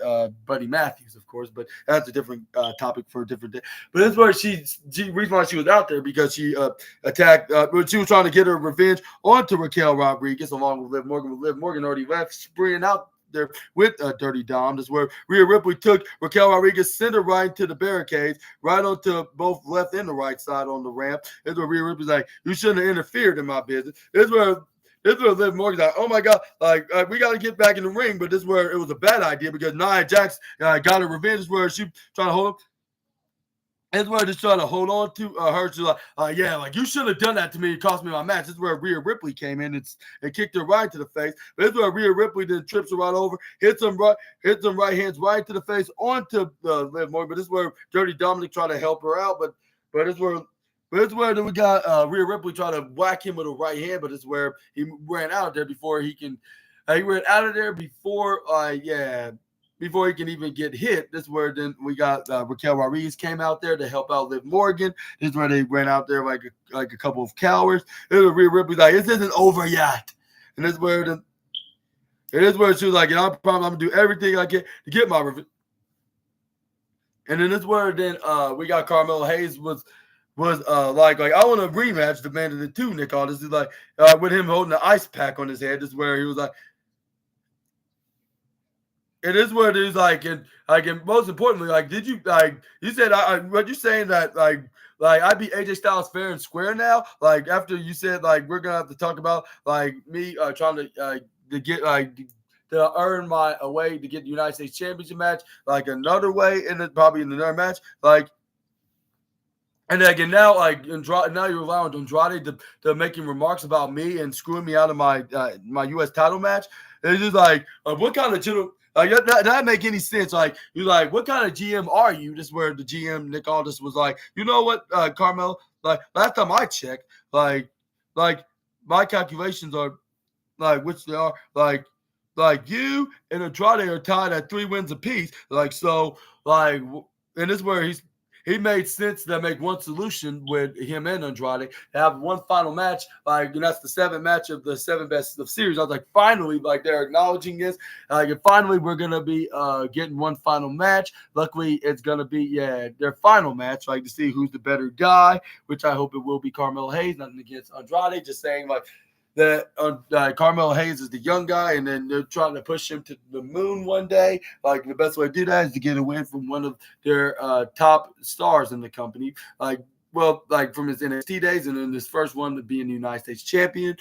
Buddy Matthews, of course. But that's a different topic for a different day. But that's where reason why she was out there because she attacked. She was trying to get her revenge onto Raquel Rodriguez along with Liv Morgan. But Liv Morgan already left, spraying out there with Dirty Dom. That's where Rhea Ripley took Raquel Rodriguez, sent her right into the barricades, right onto both left and the right side on the ramp. That's where Rhea Ripley's like, you shouldn't have interfered in my business. This is where Liv Morgan's like, oh my God, we got to get back in the ring. But this is where it was a bad idea because Nia Jax got her revenge. This is where she trying to hold him. That's where just trying to hold on to her. She's like, you should have done that to me. It cost me my match. This is where Rhea Ripley came in and kicked her right to the face. But this is where Rhea Ripley then trips her right over, hits them right hands right to the face onto Liv Morgan. But this is where Dirty Dominic tried to help her out. But this is where we got Rhea Ripley trying to whack him with a right hand. But this is where he ran out of there before he can. He ran out of there before he can even get hit. This is where then we got Raquel Rodriguez came out there to help out Liv Morgan. This is where they ran out there like a couple of cowards. This is where Rhea Ripley's like, this isn't over yet. And this is where she was like, I promise I'm gonna do everything I can to get my revenge. And then this is where we got Carmelo Hayes was like I want to rematch the Man of the Two, Nick Aldis. Is like with him holding the ice pack on his head. This is where he was like, it is what it is and most importantly, did you you said what you saying that I beat AJ Styles fair and square now? After you said we're gonna have to talk about me trying to get to earn my way to get the United States Championship match another way and probably in another match and again now now you're allowing Andrade to making remarks about me and screwing me out of my U.S. title match. It's just what kind of that doesn't make any sense. You're what kind of GM are you? This is where the GM, Nick Aldis, was like, you know what, Carmel? Last time I checked, my calculations are, which they are, you and Andrade are tied at 3 wins apiece. And this is where he made sense to make one solution with him and Andrade, have one final match, and that's the 7th match of the 7 best of series. I was like, finally, they're acknowledging this. And finally, we're going to be getting one final match. Luckily, it's going to be, their final match, to see who's the better guy, which I hope it will be Carmelo Hayes. Nothing against Andrade, just saying, that Carmelo Hayes is the young guy, and then they're trying to push him to the moon one day. The best way to do that is to get a win from one of their top stars in the company. From his NXT days, and then his first one to being the United States champion.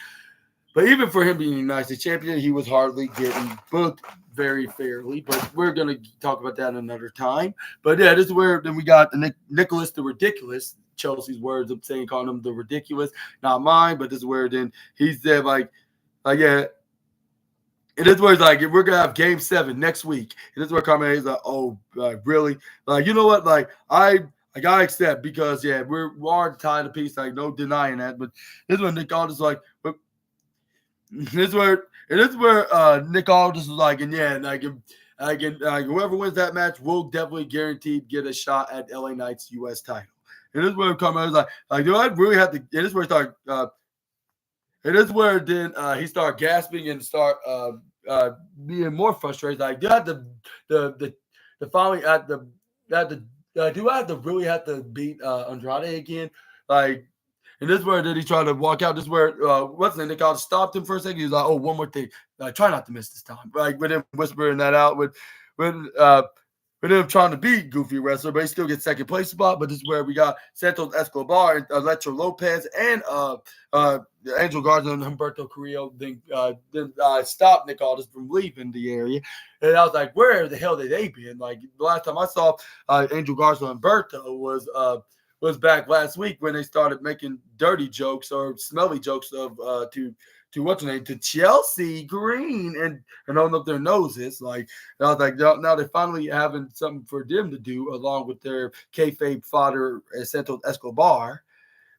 But even for him being the United States champion, he was hardly getting booked very fairly. But we're going to talk about that another time. But yeah, this is where then we got Nicholas the Ridiculous. Chelsea's words of saying, calling him the ridiculous, not mine, but this is where then he said, it is where it's we're gonna have Game 7 next week. And this is where Carmelo is really? You know what? I gotta accept because we are tied to piece, no denying that. But this is where Nick Aldis this is where Nick Aldis was and whoever wins that match will definitely guaranteed get a shot at LA Knight's US title. And this is where Carmelo's do I really have to? And this is where he started. It is where then he started gasping and start being more frustrated. Do I have the following at the do I have to really have to beat Andrade again? And this is where did he try to walk out? This is where what's the name? Nick Aldis stopped him for a second. He was like, "Oh, one more thing. Try not to miss this time." Like with him whispering that out with him trying to be goofy wrestler, but he still gets second place spot. But this is where we got Santos Escobar and Electro Lopez and Angel Garza and Humberto Carrillo then stopped Nick Aldis from leaving the area. And I was like, where the hell did they been? Like the last time I saw Angel Garza and Humberto was back last week when they started making dirty jokes or smelly jokes of to what's her name, to Chelsea Green, and on up their noses. Like, and I was like, now they're finally having something for them to do along with their kayfabe fodder, Santos Escobar.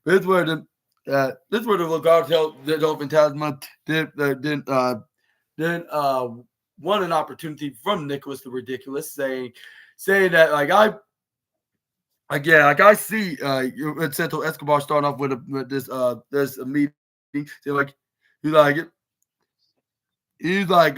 This is where the Legado del Fantasma then won an opportunity from Nicholas the Ridiculous, saying that I see Santos Escobar starting off with this meeting. So like he's like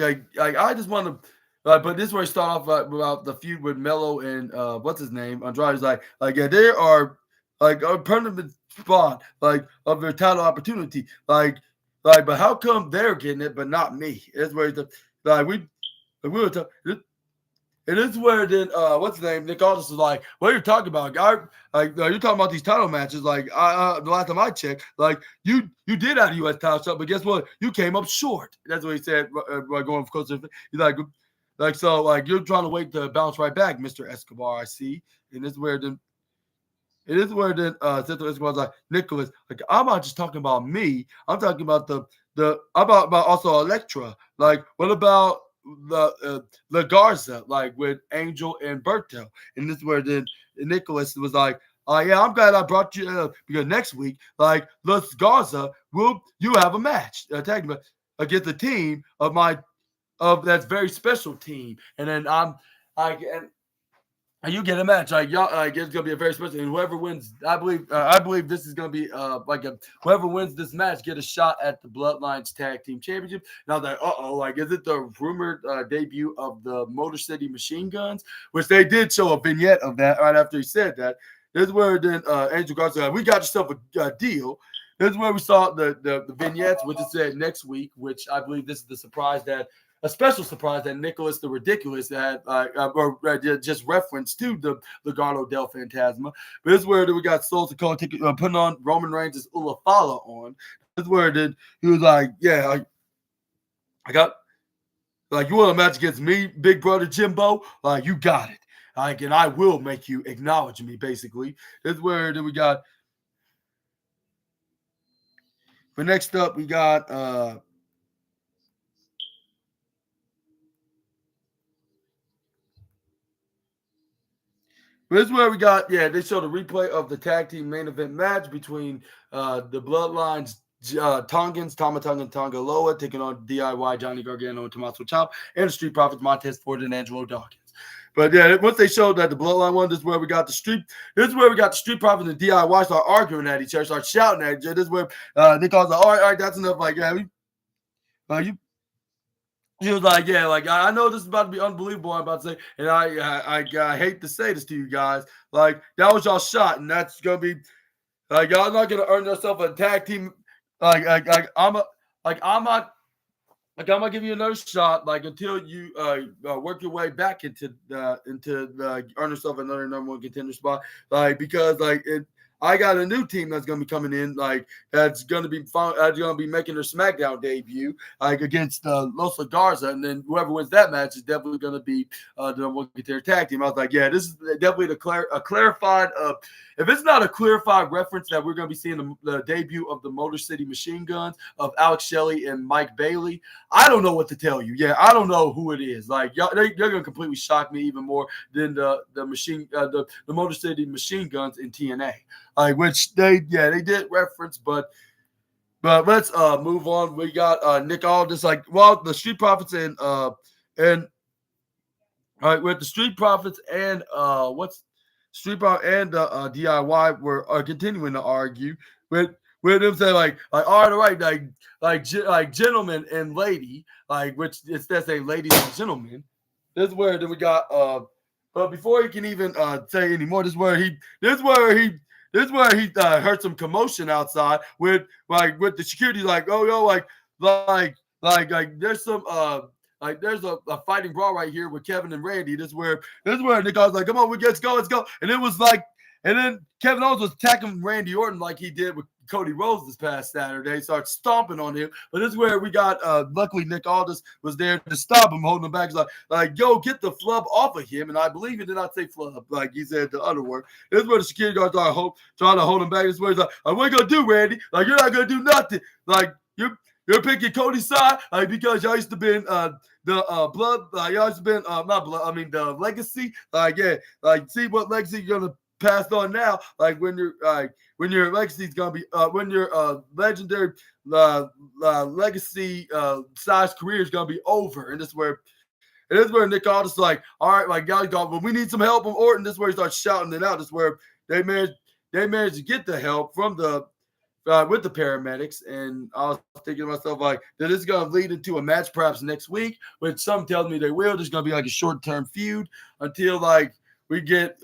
I just want to. But this is where he start off about the feud with Melo and what's his name, Andrade. He's like yeah, they are like a permanent spot of their title opportunity. But how come they're getting it but not me? It's where we were talking. And this is where then what's his name? Nick Aldis was like, "What are you talking about, guy? Like you're talking about these title matches. Like the last time I checked, like you did have a U.S. title shot, but guess what? You came up short." That's what he said. Going for closer, he's like so like you're trying to wait to bounce right back, Mr. Escobar. I see. And this is where then. It is where then Santos Escobar was like, Nicholas, like I'm not just talking about me. I'm talking about about also Electra. Like what about the Garza, like with Angel and Berto? And this is where then Nicholas was like, "Oh yeah, I'm glad I brought you because next week, like Los Garza, you have a match tag against the team of that's very special team." And then and you get a match like y'all. It's gonna be a very special. And whoever wins, I believe this is gonna be whoever wins this match get a shot at the Bloodlines Tag Team Championship. And I was like, is it the rumored debut of the Motor City Machine Guns? Which they did show a vignette of that right after he said that. This is where then Angel Garza said, "We got yourself a deal." This is where we saw the vignettes, which it said next week. Which I believe this is the surprise a special surprise that Nicholas the Ridiculous had just referenced to the Legado del Fantasma. But this is where we got Soul Sikoa putting on Roman Reigns' Ulafala on. This is where he was like, yeah, I got, like, you want a match against me, big brother Jimbo? Like, you got it. And I will make you acknowledge me, basically. This is where we got, but next up we got, this is where we got, they showed a replay of the tag team main event match between the Bloodlines, Tongans, Tama Tonga and Tonga Loa, taking on DIY, Johnny Gargano and Tommaso Ciampa, and the Street Profits, Montez Ford and Angelo Dawkins. But yeah, once they showed that the Bloodline won, this is where we got the Street Profits and DIY start arguing at each other, start shouting at each other. This is where Nick calls like, all right, that's enough. Like, yeah, he was like, yeah, like I know this is about to be unbelievable. I'm about to say, and I hate to say this to you guys, like that was y'all shot, and that's gonna be like y'all not gonna earn yourself a tag team. I'm not gonna give you another shot, like until you work your way back into earn yourself another number one contender spot, like because I got a new team that's going to be coming in, like that's going to be making their SmackDown debut, like against Los Garza, and then whoever wins that match is definitely going to be the number one contender tag team. I was like, yeah, this is definitely a clarified. If it's not a clarified reference that we're going to be seeing the debut of the Motor City Machine Guns of Alex Shelley and Mike Bailey, I don't know what to tell you. Yeah, I don't know who it is. Like y'all, they're going to completely shock me even more than the Motor City Machine Guns in TNA. Which they did reference, but let's move on. We got Nick Aldis, the Street Profits and with the Street Profits and Street Profits and DIY were continuing to argue with them saying all right, like gentlemen and lady, which instead say ladies and gentlemen. This is where then we got but before he can even say any more, this is where he this is where he heard some commotion outside with the security, like, oh yo, there's some there's a fighting brawl right here with Kevin and Randy. This is where Nick was like, come on, let's go. And it was like, and then Kevin Owens was attacking Randy Orton like he did with Cody Rhodes this past Saturday, started stomping on him. But this is where we got, luckily Nick Aldis was there to stop him, holding him back. He's like, yo, get the flub off of him. And I believe he did not say flub, like he said the other word. This is where the security guards are trying to hold him back. This is where he's like, what are you going to do, Randy? Like, you're not going to do nothing. Like, you're picking Cody's side, like, because y'all used to be the blood, y'all used to be not blood, I mean the legacy. Like, yeah, like, see what legacy you're gonna pass on now. Like when your legacy's gonna be when your legendary legacy size career is gonna be over. And this is where Nick Aldis is like, all right, like, guys, but we need some help from Orton. This is where he starts shouting it out. This is where they managed to get the help from with the paramedics. And I was thinking to myself, like, that this is going to lead into a match perhaps next week, which some tells me they will. There's going to be like a short-term feud until, like, we get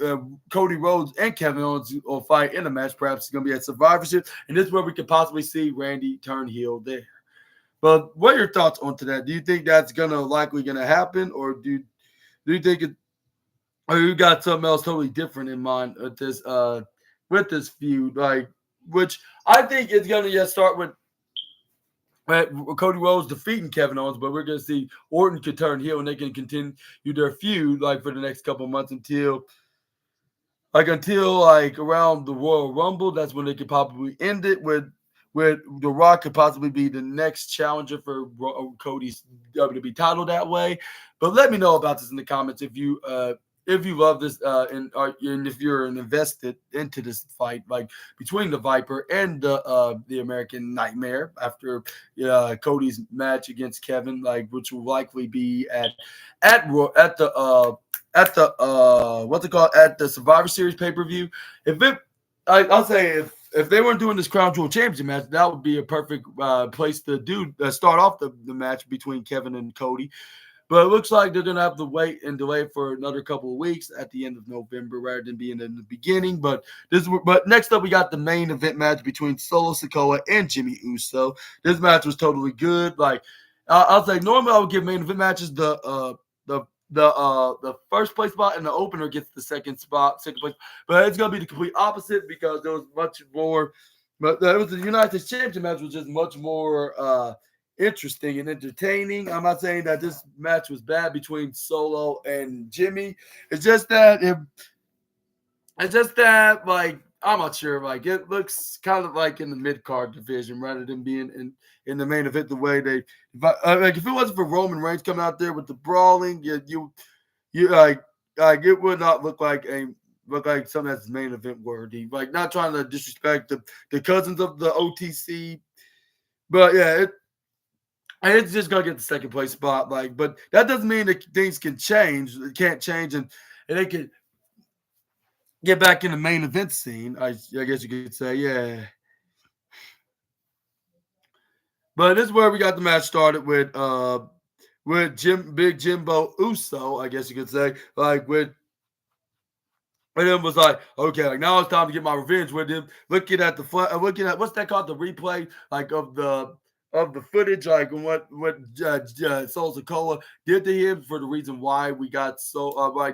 Cody Rhodes and Kevin Owens will fight in a match. Perhaps it's going to be at Survivorship. And this is where we could possibly see Randy turn heel there. But what are your thoughts on that? Do you think that's likely going to happen? Or do you think or you got something else totally different in mind with this feud? Like, which I think it's going to just start with Cody Rhodes defeating Kevin Owens, but we're going to see Orton could turn heel and they can continue their feud like for the next couple of months until around the Royal Rumble. That's when they could probably end it with The Rock could possibly be the next challenger for Cody's WWE title that way. But let me know about this in the comments if you love this and if you're invested into this fight, like between the Viper and the American Nightmare after Cody's match against Kevin, like, which will likely be at the Survivor Series pay-per-view. I'll say if they weren't doing this Crown Jewel Championship match, that would be a perfect place to start off the match between Kevin and Cody. But it looks like they're going to have to wait and delay for another couple of weeks at the end of November rather than being in the beginning. But next up, we got the main event match between Solo Sikoa and Jimmy Uso. This match was totally good. Like, I'll say normally I would give main event matches the first place spot, and the opener gets the second place. But it's going to be the complete opposite because there was much more. But the United States Championship match was just much more interesting and entertaining. I'm not saying that this match was bad between Solo and Jimmy. It's just that like, I'm not sure. Like, it looks kind of like in the mid-card division rather than being in the main event the way they like. If it wasn't for Roman Reigns coming out there with the brawling, you like it would not look like something that's main event worthy. Like, not trying to disrespect the cousins of the OTC, but yeah, it's just gonna get the second place spot. Like, but that doesn't mean that things can change. It can't change, and they can get back in the main event scene. I guess you could say, yeah. But this is where we got the match started with Big Jimbo Uso. I guess you could say, like, and it was like, okay, like, now it's time to get my revenge with him. Looking at what's that called, the replay, like, of the footage, like what Solo Sikoa did to him for the reason why we got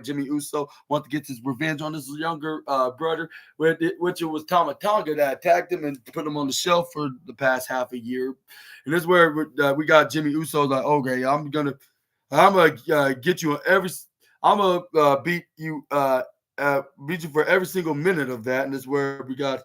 Jimmy Uso wanted to get his revenge on his younger brother, which it was Tama Tonga that attacked him and put him on the shelf for the past half a year. And this is where we got Jimmy Uso like, okay, I'm gonna get you on I'm gonna beat you for every single minute of that. And this is where we got.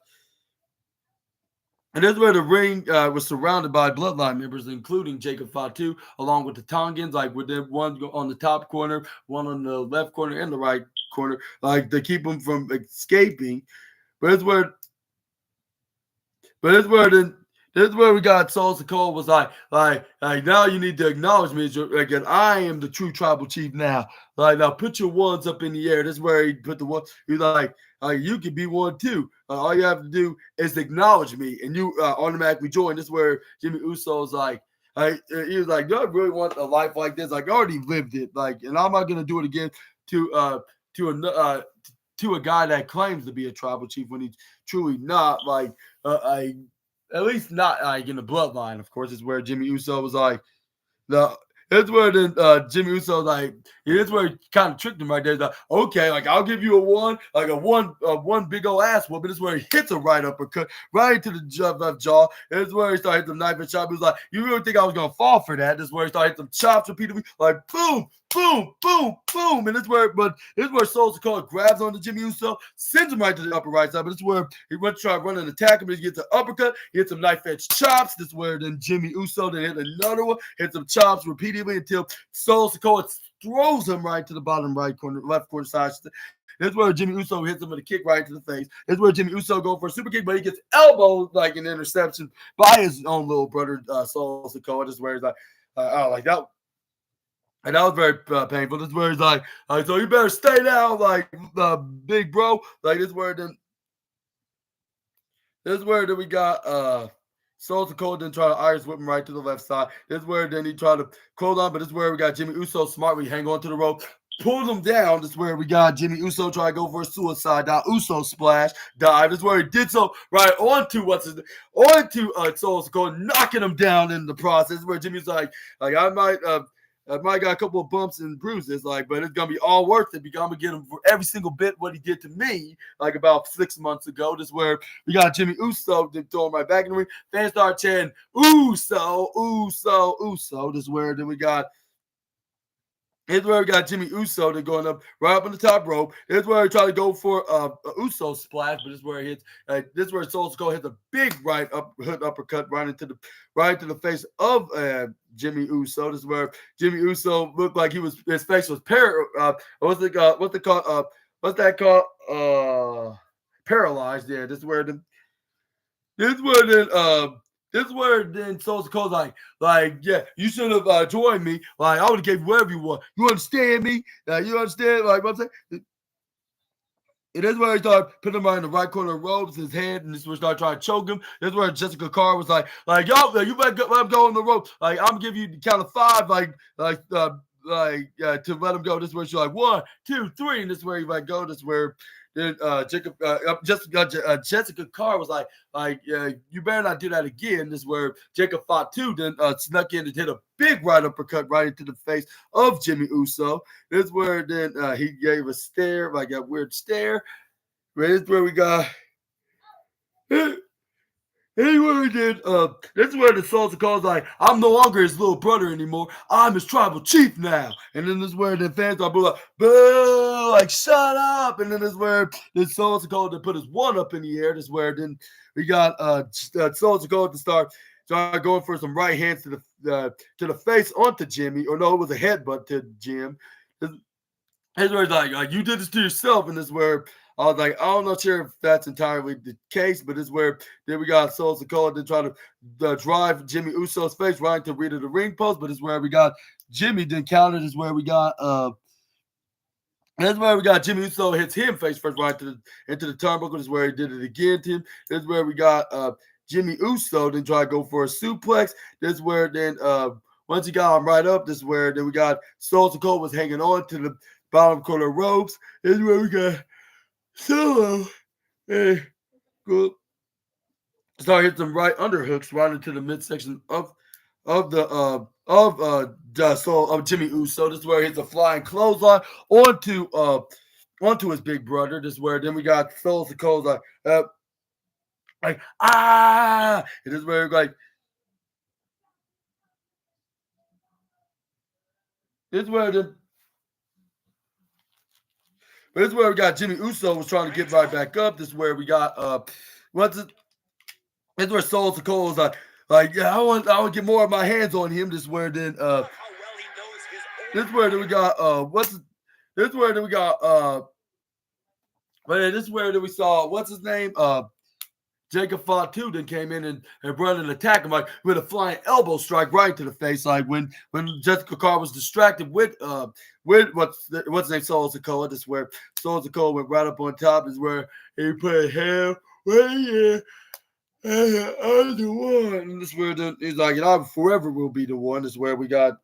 And this is where the ring was surrounded by bloodline members, including Jacob Fatu, along with the Tongans, like with them, one on the top corner, one on the left corner, and the right corner, like to keep them from escaping. But it's where we got Solo Sikoa was like now you need to acknowledge me as I am the true tribal chief now. Like, now put your ones up in the air. This is where he put the one. He's like you can be one too. All you have to do is acknowledge me, and you automatically join. This is where Jimmy Uso's like, he was like, do I really want a life like this? Like, I already lived it. Like, and I'm not gonna do it again to to a guy that claims to be a tribal chief when he's truly not. Like, at least not like in the bloodline. Of course, is where Jimmy Uso was like, the that's where then Jimmy Uso like that's where he kind of tricked him right there. He's like, okay, like I'll give you one big old ass whooping. This is where he hits a right uppercut right into the left jaw. This is where he started hitting the knife and chop. He was like, you really think I was gonna fall for that? This is where he started hitting some chops repeatedly, like boom, boom, boom, boom. And this is where Soul Sikoa grabs onto Jimmy Uso, sends him right to the upper right side. But this is where he went to try to run and attack him. He gets an uppercut, he hits some knife edge chops. This is where then Jimmy Uso then hit another one, hits some chops repeatedly until Soul Sikoa throws him right to the bottom right corner, left corner side. This is where Jimmy Uso hits him with a kick right to the face. This is where Jimmy Uso goes for a super kick, but he gets elbowed like an interception by his own little brother, Soul Sikoa. This is where he's like, oh, like that. And that was very painful. This is where he's like, so you better stay down, like, big bro. Like, this is where then we got Soul Sikoa then try to Irish whip him right to the left side. This is where then he tried to hold on, but this is where we got Jimmy Uso smartly hang on to the rope, pulled him down. This is where we got Jimmy Uso try to go for a suicide dive, Uso splash dive. This is where he did so right onto Soul Sikoa, knocking him down in the process. This is where Jimmy's like I might got a couple of bumps and bruises, like, but it's gonna be all worth it because I'm gonna get him for every single bit what he did to me, like about 6 months ago. This is where we got Jimmy Uso then throw him right back in the ring. Fans start chanting Uso, Uso, Uso. This is where then we got. Here's where we got Jimmy Uso then going up right up on the top rope. Here's where he tried to go for a Uso splash, but this is where he hits. This is where Soul Sikoa hits a big hook uppercut right into the face of Jimmy Uso. This is where Jimmy Uso looked like his face was what's that called? Paralyzed. Yeah, this is where then Soul Sikoa's like, yeah, you should have joined me. Like, I would have gave you whatever you want. You understand me? You understand? Like, what I'm saying? It is where he started putting him right in the right corner of the ropes, his head, and this is where he started trying to choke him. This is where Jessica Carr was like, yo, you better let him go on the rope. Like, I'm giving you the count of 5, to let him go. This is where she's like, 1, 2, 3, and this is where he might go. This is where then Jessica Carr was like, you better not do that again. This is where Jacob Fatu then snuck in and hit a big right uppercut right into the face of Jimmy Uso. This is where then he gave a stare, like a weird stare. This is where we got. Anyway, this is where the Soul Sikoa's like, I'm no longer his little brother anymore. I'm his tribal chief now. And then this is where the fans are like, boo, like, shut up. And then this is where the Soul Sikoa put his one up in the air. This is where then we got Soul Sikoa to start going for some right hands to the face onto Jimmy. Or no, it was a headbutt to Jim. This is where he's like, you did this to yourself. And this is where I was like, I'm not sure if that's entirely the case, but it's where then we got Soul Sikoa to try to drive Jimmy Uso's face right into Rita the ring post, but it's where we got Jimmy then countered. Is where we got that's where we got Jimmy Uso hits him face first right into the turnbuckle. This is where he did it again to him. This is where we got Jimmy Uso then try to go for a suplex. This is where then once he got him right up, this is where then we got Soul Sikoa was hanging on to the bottom corner ropes. This is where we got Solo, good. Start hitting some right underhooks right into the midsection of Jimmy Uso. This is where he hits a flying clothesline onto his big brother. This is where then we got Soul Sikoa's like It is where like this is where the. But this is where we got Jimmy Uso was trying to get right back up. This is where we got This is where Soul Sikoa was like, yeah, I want to get more of my hands on him. This is where then this is where then we got this is where then we got this is where then we saw what's his name? Jacob Fatu then came in and run and attack him like with a flying elbow strike right to the face. Like when Jessica Carr was distracted with what's his name, Soul Sikoa. This is where Soul Sikoa went right up on top. This is where he put him right here. I'm the one. And this is where he's like, I forever will be the one. This is where we got.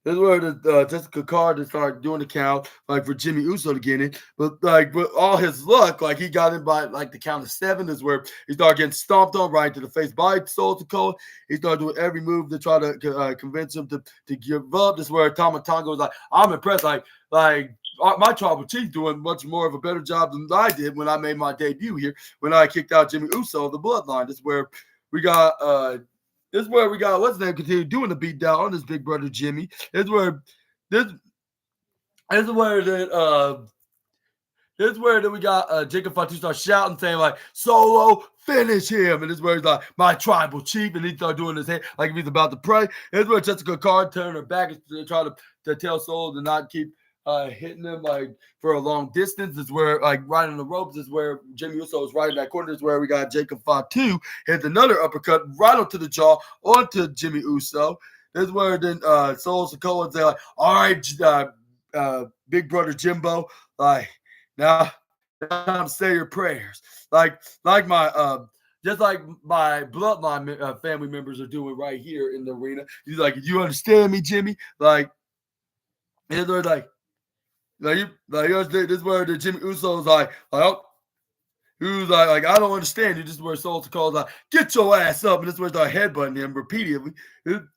This is where the Jessica Carter started doing the count, like for Jimmy Uso to get in. But like with all his luck, like he got in by like the count of 7. This is where he started getting stomped on right to the face by Soul Cold. He started doing every move to try to convince him to give up. This is where Tama Tonga was like, I'm impressed. Like my tribal chief doing much more of a better job than I did when I made my debut here, when I kicked out Jimmy Uso of the Bloodline. This is where we got what's his name continue doing the beat down on his big brother Jimmy. This is where this this is where we got Jacob Fatu start shouting, saying like Solo, finish him. And this is where he's like, my tribal chief, and he start doing his hand like if he's about to pray. This is where Jessica Carter turned her back and try to tell Solo to not keep hitting him like for a long distance. Is where like right on the ropes is where Jimmy Uso is right in that corner. Is where we got Jacob Fatu hit another uppercut right onto the jaw onto Jimmy Uso. This is where then Solo Sikoa say like, all right, big brother Jimbo, like now time to say your prayers. Like my just like my bloodline family members are doing right here in the arena. He's like, you understand me, Jimmy? Like, and they're like you understand? This is where the Jimmy Uso's like, oh, he was like, I don't understand you. This is where Soul calls like, get your ass up, and this is where they start headbutting him repeatedly. And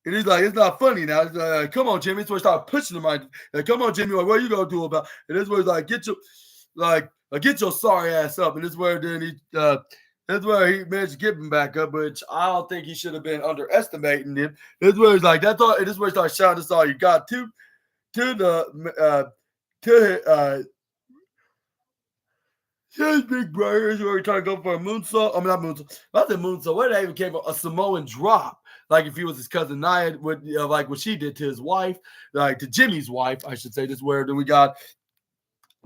he's like, it's not funny now. He's like, come on, Jimmy. It's where he started pushing him. Like, come on, Jimmy. Like, what are you gonna do about it? And this is where he's like, get your sorry ass up. And this is where then that's where he managed to get him back up, which I don't think he should have been underestimating him. This is where he's like, that's all. And this is where he started shouting, "That's all you got." To his big brother is where he tried to go for a moonsault. I mean, not moonsault. Not the moonsault. Where did even came from? A Samoan drop. Like if he was his cousin Nia, with like what she did to his wife, like to Jimmy's wife, I should say. This is where then we got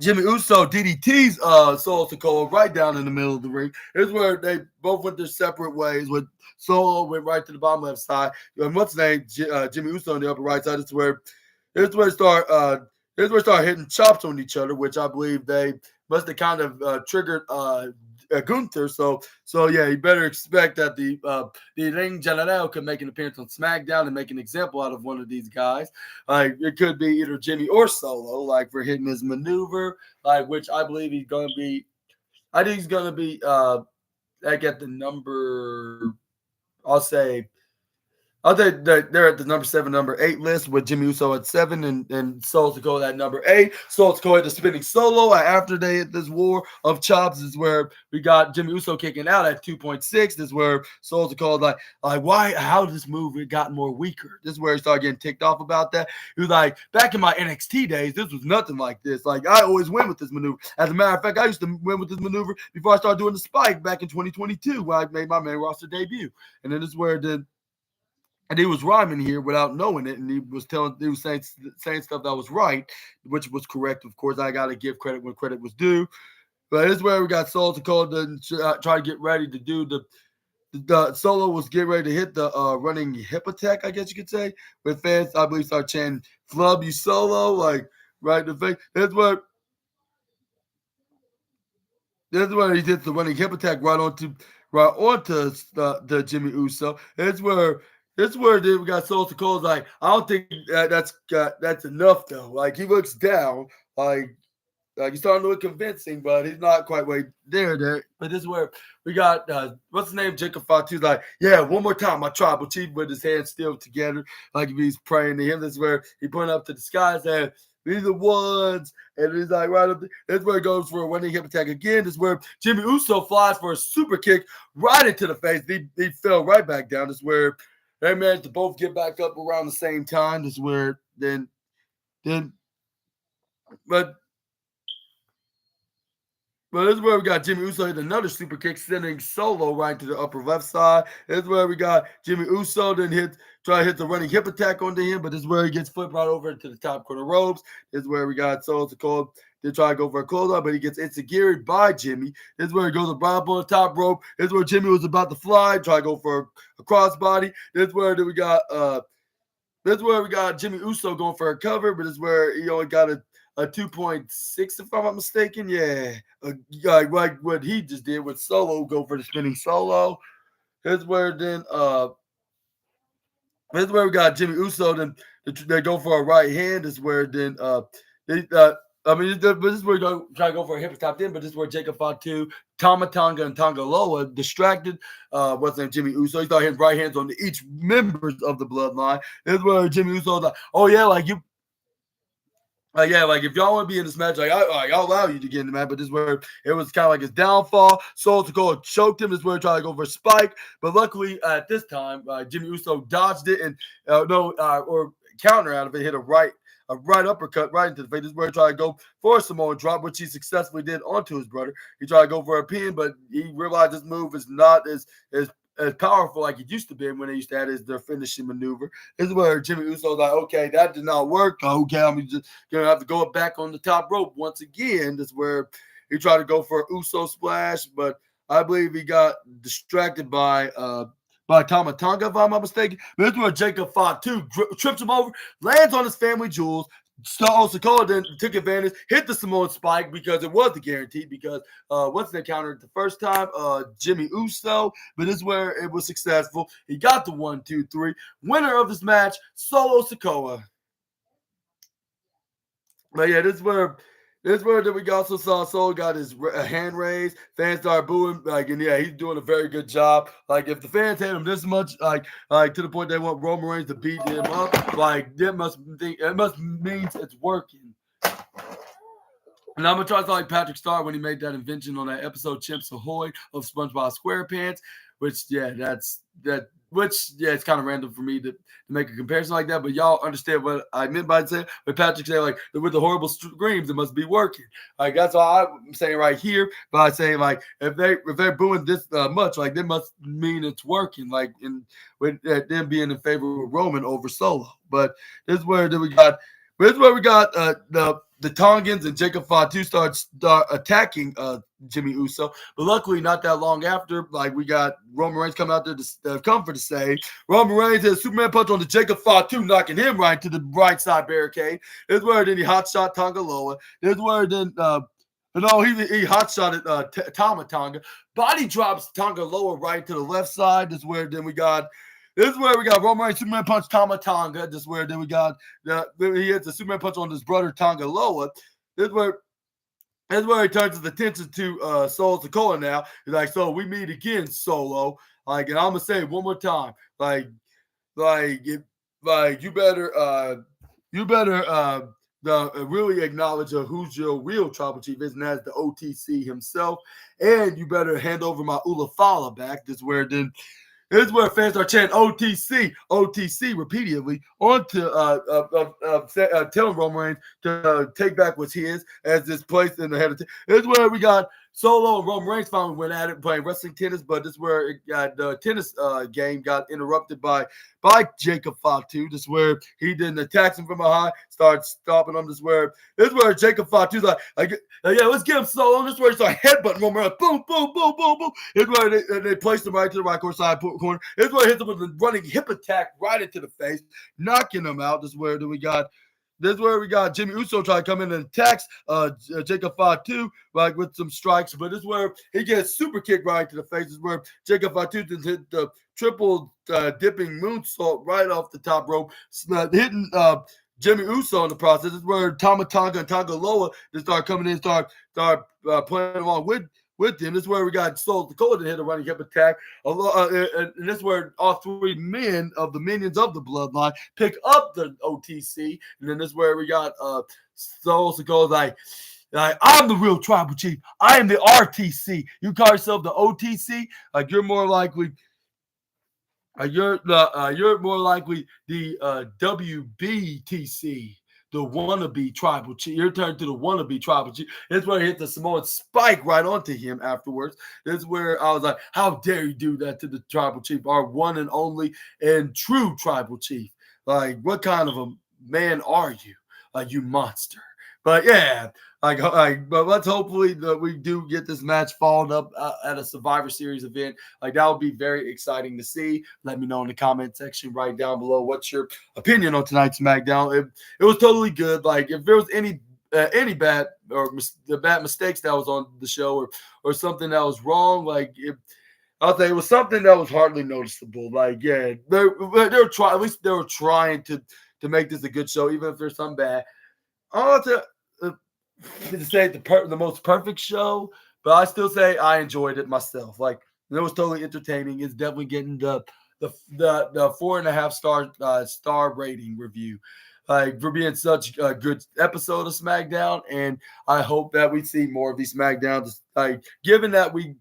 Jimmy Uso DDT's Solo Sikoa right down in the middle of the ring. Here's where they both went their separate ways. With Solo went right to the bottom left side, and what's his name? Jimmy Uso on the upper right side. This is where start hitting chops on each other, which I believe they must have kind of triggered Gunther. So yeah, you better expect that the Ring General could make an appearance on SmackDown and make an example out of one of these guys. Like it could be either Jimmy or Solo, like for hitting his maneuver, like which I believe he's going to be. I think he's going to be. I get the number. I'll think they're at the number 7, number 8 list with Jimmy Uso at 7 and Solo Sikoa at number 8. Solo Sikoa at the spinning solo. After they hit this war of chops is where we got Jimmy Uso kicking out at 2.6. This is where Solo Sikoa like why? How did this move it got more weaker? This is where he started getting ticked off about that. He was like, back in my NXT days, this was nothing like this. Like I always win with this maneuver. As a matter of fact, I used to win with this maneuver before I started doing the spike back in 2022 when I made my main roster debut. And then this is where and he was rhyming here without knowing it, and he was saying stuff that was right, which was correct. Of course, I got to give credit when credit was due. But this is where we got Solo to try to get ready to do the Solo was getting ready to hit the running hip attack, I guess you could say. With fans, I believe, start chanting "Flub you Solo," like right in the face. That's what he did the running hip attack right onto the Jimmy Uso. That's where we got Solo Sikoa's like, I don't think that's enough though. Like he looks down, like he's starting to look convincing, but he's not quite way there. But this is where we got what's his name? Jacob Fatu's like, yeah, one more time, my tribal chief with his hands still together, like if he's praying to him. This is where he pointed up to the sky and said, "These are ones," and he's like right up there. That's where it goes for a running hip attack again. This is where Jimmy Uso flies for a super kick right into the face. He fell right back down. This is where they managed to both get back up around the same time. This is where but this is where we got Jimmy Uso hit another super kick, sending Solo right to the upper left side. This is where we got Jimmy Uso try to hit the running hip attack onto him, but this is where he gets flipped right over to the top corner ropes. This is where we got Solo Sikoa to try to go for a clothesline, but he gets insecure by Jimmy. This is where he goes right up on the top rope. This is where Jimmy was about to fly, try to go for a crossbody. This is where we got Jimmy Uso going for a cover, but this is where he only got a 2.6, if I'm not mistaken. Yeah, like what he just did with Solo, go for the spinning solo. Here's where then This is where we got Jimmy Uso. Then they go for a right hand. This is where then they this is where we go try to go for a hip top in, but this is where Jacob Fatu, Tama Tonga, and Tonga Loa distracted what's name Jimmy Uso. He started hitting right hands on each members of the bloodline. This is where Jimmy Uso was like, oh yeah, like you. Yeah, like if y'all want to be in this match, I'll allow you to get in the match, but this is where it was kind of like his downfall. Solo Sikoa choked him. This is where he tried to go for a spike, but luckily at this time, Jimmy Uso dodged it and or counter out of it, hit a right uppercut right into the face. This is where he tried to go for a Samoan drop, which he successfully did onto his brother. He tried to go for a pin, but he realized this move is not as powerful like it used to be when they used to have their finishing maneuver. This is where Jimmy Uso was like, okay, that did not work. Okay, I'm just going to have to go back on the top rope once again. This is where he tried to go for an Uso splash, but I believe he got distracted by Tama Tonga, if I'm not mistaken. But this is where Jacob Fatu trips him over, lands on his family jewels. Sikoa then took advantage, hit the Samoan spike because it was the guarantee. Because once they countered the first time, Jimmy Uso, but this is where it was successful. He got the 1, 2, 3. Winner of this match, Solo Sikoa. But yeah, this is where we also saw Solo got his hand raised. Fans started booing, and yeah, he's doing a very good job. Like if the fans hate him this much, like to the point they want Roman Reigns to beat him up, like it must means it's working. And I'm gonna try to sound like Patrick Star when he made that invention on that episode Chimps Ahoy of SpongeBob SquarePants, which it's kind of random for me to make a comparison like that, but y'all understand what I meant by saying. But Patrick said, like, with the horrible screams, it must be working. Like that's all I'm saying right here. But I say, like, if they're booing this much, like, that must mean it's working. Like, with them being in favor of Roman over Solo. But this is where we got the Tongans and Jacob Fatu start attacking Jimmy Uso. But luckily, not that long after, like, we got Roman Reigns coming out there to come for the save. Roman Reigns hit a Superman punch on the Jacob Fatu, knocking him right to the right side barricade. This is where then he hot shot Tonga Loa. This is where then he hot shotted Tama Tonga. Body drops Tonga Loa right to the left side. This is where we got Roman Reigns Superman punch Tama Tonga. This is where then we got he hits a Superman punch on his brother Tonga Loa. This is where he turns his attention to Solo Sikoa now. He's like, so we meet again, Solo. Like, and I'm gonna say it one more time. You better really acknowledge who's your real tribal chief is, and that's the OTC himself. And you better hand over my Ulafala back. This is where fans are chanting OTC repeatedly onto telling Roman Reigns to take back what's his as this place in the head of this is where we got Solo and Roman Reigns finally went at it playing wrestling tennis, but this is where the tennis game got interrupted by Jacob Fatu. This is where he then attacks him from behind, starts stopping him. This is where Jacob Fatu's like, yeah, let's get him Solo. This is where he starts headbutting Roman Reigns. Boom, boom, boom, boom, boom. This is where they placed him right to the right side corner. This is where he hits him with a running hip attack right into the face, knocking him out. This is where we got Jimmy Uso trying to come in and attacks Jacob Fatu like with some strikes, but this is where he gets super kick right to the face. This is where Jacob Fatu just hit the triple dipping moonsault right off the top rope, hitting Jimmy Uso in the process. This is where Tama Tonga and Tonga Loa just start coming in, start playing along with him. This is where we got Solo Sikoa to hit a running hip attack. And this is where all three men of the minions of the bloodline pick up the OTC. And then this is where we got Solo Sikoa like, I'm the real tribal chief. I am the RTC. You call yourself the OTC? Like, you're more likely the WBTC. The wannabe tribal chief. You're turned to the wannabe tribal chief. That's where he hit the Samoan spike right onto him afterwards. This is where I was like, how dare you do that to the tribal chief, our one and only and true tribal chief? Like, what kind of a man are you? Like, you monster. But yeah, but let's hopefully that we do get this match followed up at a Survivor Series event. Like, that would be very exciting to see. Let me know in the comment section right down below what's your opinion on tonight's SmackDown. It was totally good. Like, if there was any bad or the bad mistakes that was on the show or something that was wrong, like I'll say it was something that was hardly noticeable. Like, yeah, they're trying. At least they were trying to make this a good show, even if there's some bad. I don't know to say the most perfect show, but I still say I enjoyed it myself. Like, it was totally entertaining. It's definitely getting the 4.5 star rating review. Like, for being such a good episode of SmackDown, and I hope that we see more of these SmackDowns. Like, given that we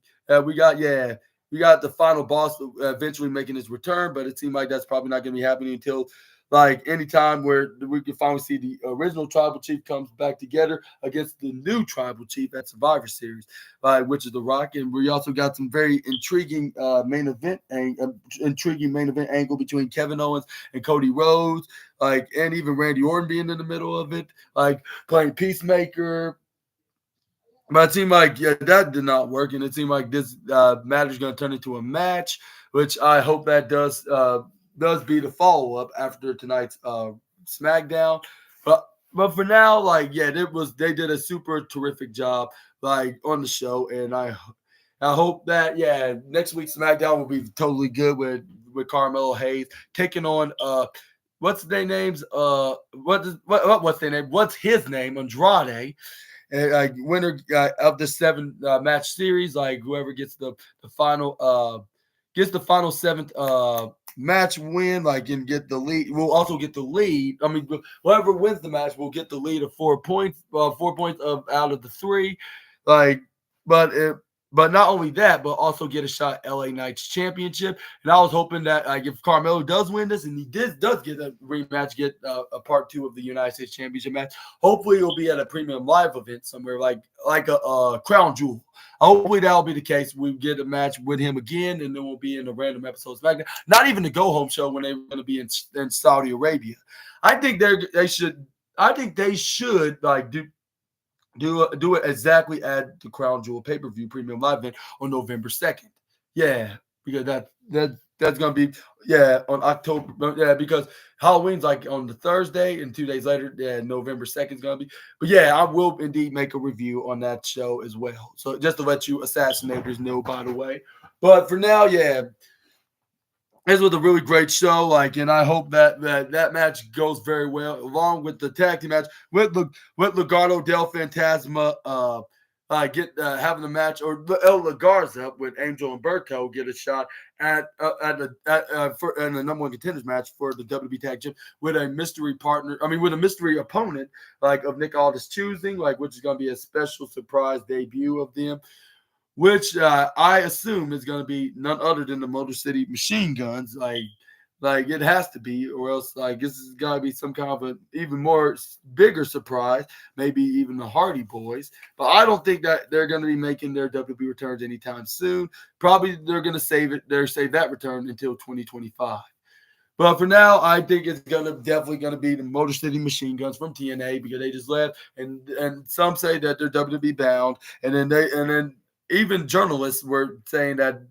got the final boss eventually making his return, but it seemed like that's probably not going to be happening until like anytime where we can finally see the original tribal chief comes back together against the new tribal chief at Survivor Series, which is The Rock. And we also got some very intriguing main event angle between Kevin Owens and Cody Rhodes, like, and even Randy Orton being in the middle of it, like playing Peacemaker. But it seemed like that did not work, and it seemed like this match is going to turn into a match, which I hope that does be the follow up after tonight's SmackDown. But for now, like, yeah, they did a super terrific job, like, on the show, and I hope that next week's SmackDown will be totally good with Carmelo Hayes taking on what's their names what's their name what's his name Andrade. And like, winner of the 7 match series, like, whoever gets the final seventh match win, like, and get the lead, will also get the lead. I mean, whoever wins the match will get the lead of 4 points, 4 points out of the 3. Like, but not only that, but also get a shot at LA Knight's championship. And I was hoping that, like, if Carmelo does win this, and he does get a rematch, get a part 2 of the United States Championship match, hopefully it'll be at a premium live event somewhere, like a Crown Jewel. Hopefully that'll be the case. We get a match with him again, and then we'll be in a random episode of SmackDown. Not even the go-home show when they're going to be in Saudi Arabia. I think they should like do it exactly at the Crown Jewel pay-per-view premium live event on November 2nd. Yeah, because that's gonna be on October. Yeah, because Halloween's like on the Thursday, and 2 days later, November 2nd is gonna be. But yeah, I will indeed make a review on that show as well. So just to let you assassinators know, by the way. But for now, this was a really great show, like, and I hope that match goes very well, along with the tag team match with Legado del Fantasma, having a match, or El Lagarza with Angel and Berto get a shot at the number 1 contenders match for the WWE Tag Team with a mystery partner. I mean, with a mystery opponent, like, of Nick Aldis choosing, like, which is going to be a special surprise debut of them, which I assume is going to be none other than the Motor City Machine Guns. Like it has to be, or else, like, this is going to be some kind of an even more bigger surprise, maybe even the Hardy Boys. But I don't think that they're going to be making their WWE returns anytime soon. Probably they're going to save that return until 2025. But for now, I think it's definitely gonna be the Motor City Machine Guns from TNA, because they just left, and some say that they're WWE bound, and then even journalists were saying that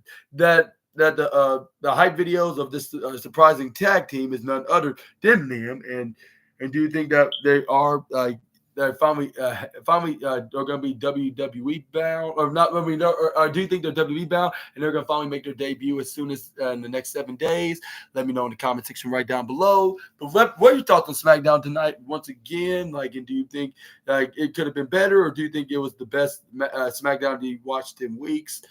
the hype videos of this surprising tag team is none other than them. And do you think that they are they're finally are going to be WWE bound, or not? I mean, or do you think they're WWE bound and they're going to finally make their debut as soon as in the next 7 days? Let me know in the comment section right down below. But what are your thoughts on SmackDown tonight? Once again, like, and do you think it could have been better, or do you think it was the best SmackDown you watched in weeks?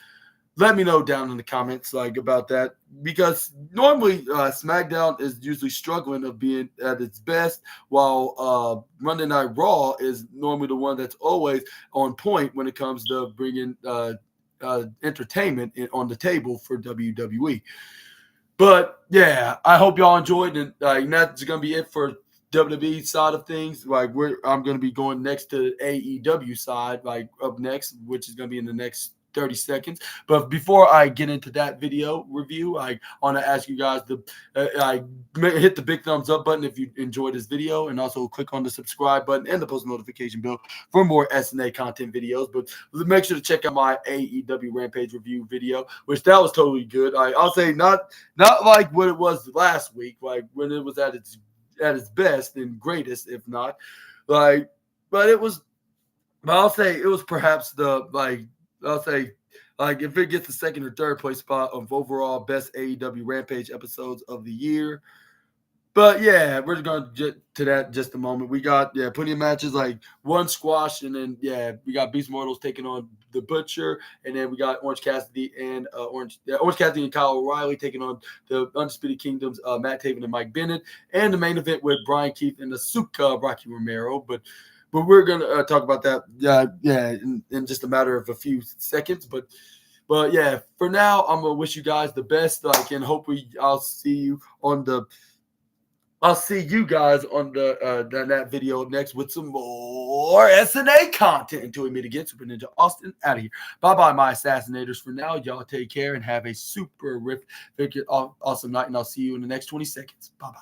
Let me know down in the comments, like, about that, because normally SmackDown is usually struggling of being at its best, while Monday Night Raw is normally the one that's always on point when it comes to bringing entertainment on the table for WWE. But yeah, I hope y'all enjoyed it. That's gonna be it for WWE side of things. Like, I'm gonna be going next to AEW side, like, up next, which is gonna be in the next 30 seconds. But before I get into that video review, I want to ask you guys to hit the big thumbs up button if you enjoyed this video, and also click on the subscribe button and the post notification bell for more SNA content videos. But make sure to check out my AEW Rampage review video, which that was totally good. I'll say not like what it was last week, like when it was at its best and greatest, if not, like, but I'll say it was perhaps I'll say like if it gets the second or third place spot of overall best AEW Rampage episodes of the year. But yeah, we're going to get to that in just a moment. We got plenty of matches, like one squash, and then we got Beast Mortals taking on the Butcher, and then we got Orange Cassidy and Orange Cassidy and Kyle O'Reilly taking on the Undisputed Kingdom's Matt Taven and Mike Bennett, and the main event with Brian Keith and the Suka Rocky Romero. But we're gonna talk about that in just a matter of a few seconds. But yeah, for now, I'm gonna wish you guys the best. Like, and hopefully I'll see you guys on that video next with some more SNA content. Until we meet again, Super Ninja Austin out of here. Bye-bye, my assassinators. For now, y'all take care and have a super awesome night, and I'll see you in the next 20 seconds. Bye-bye.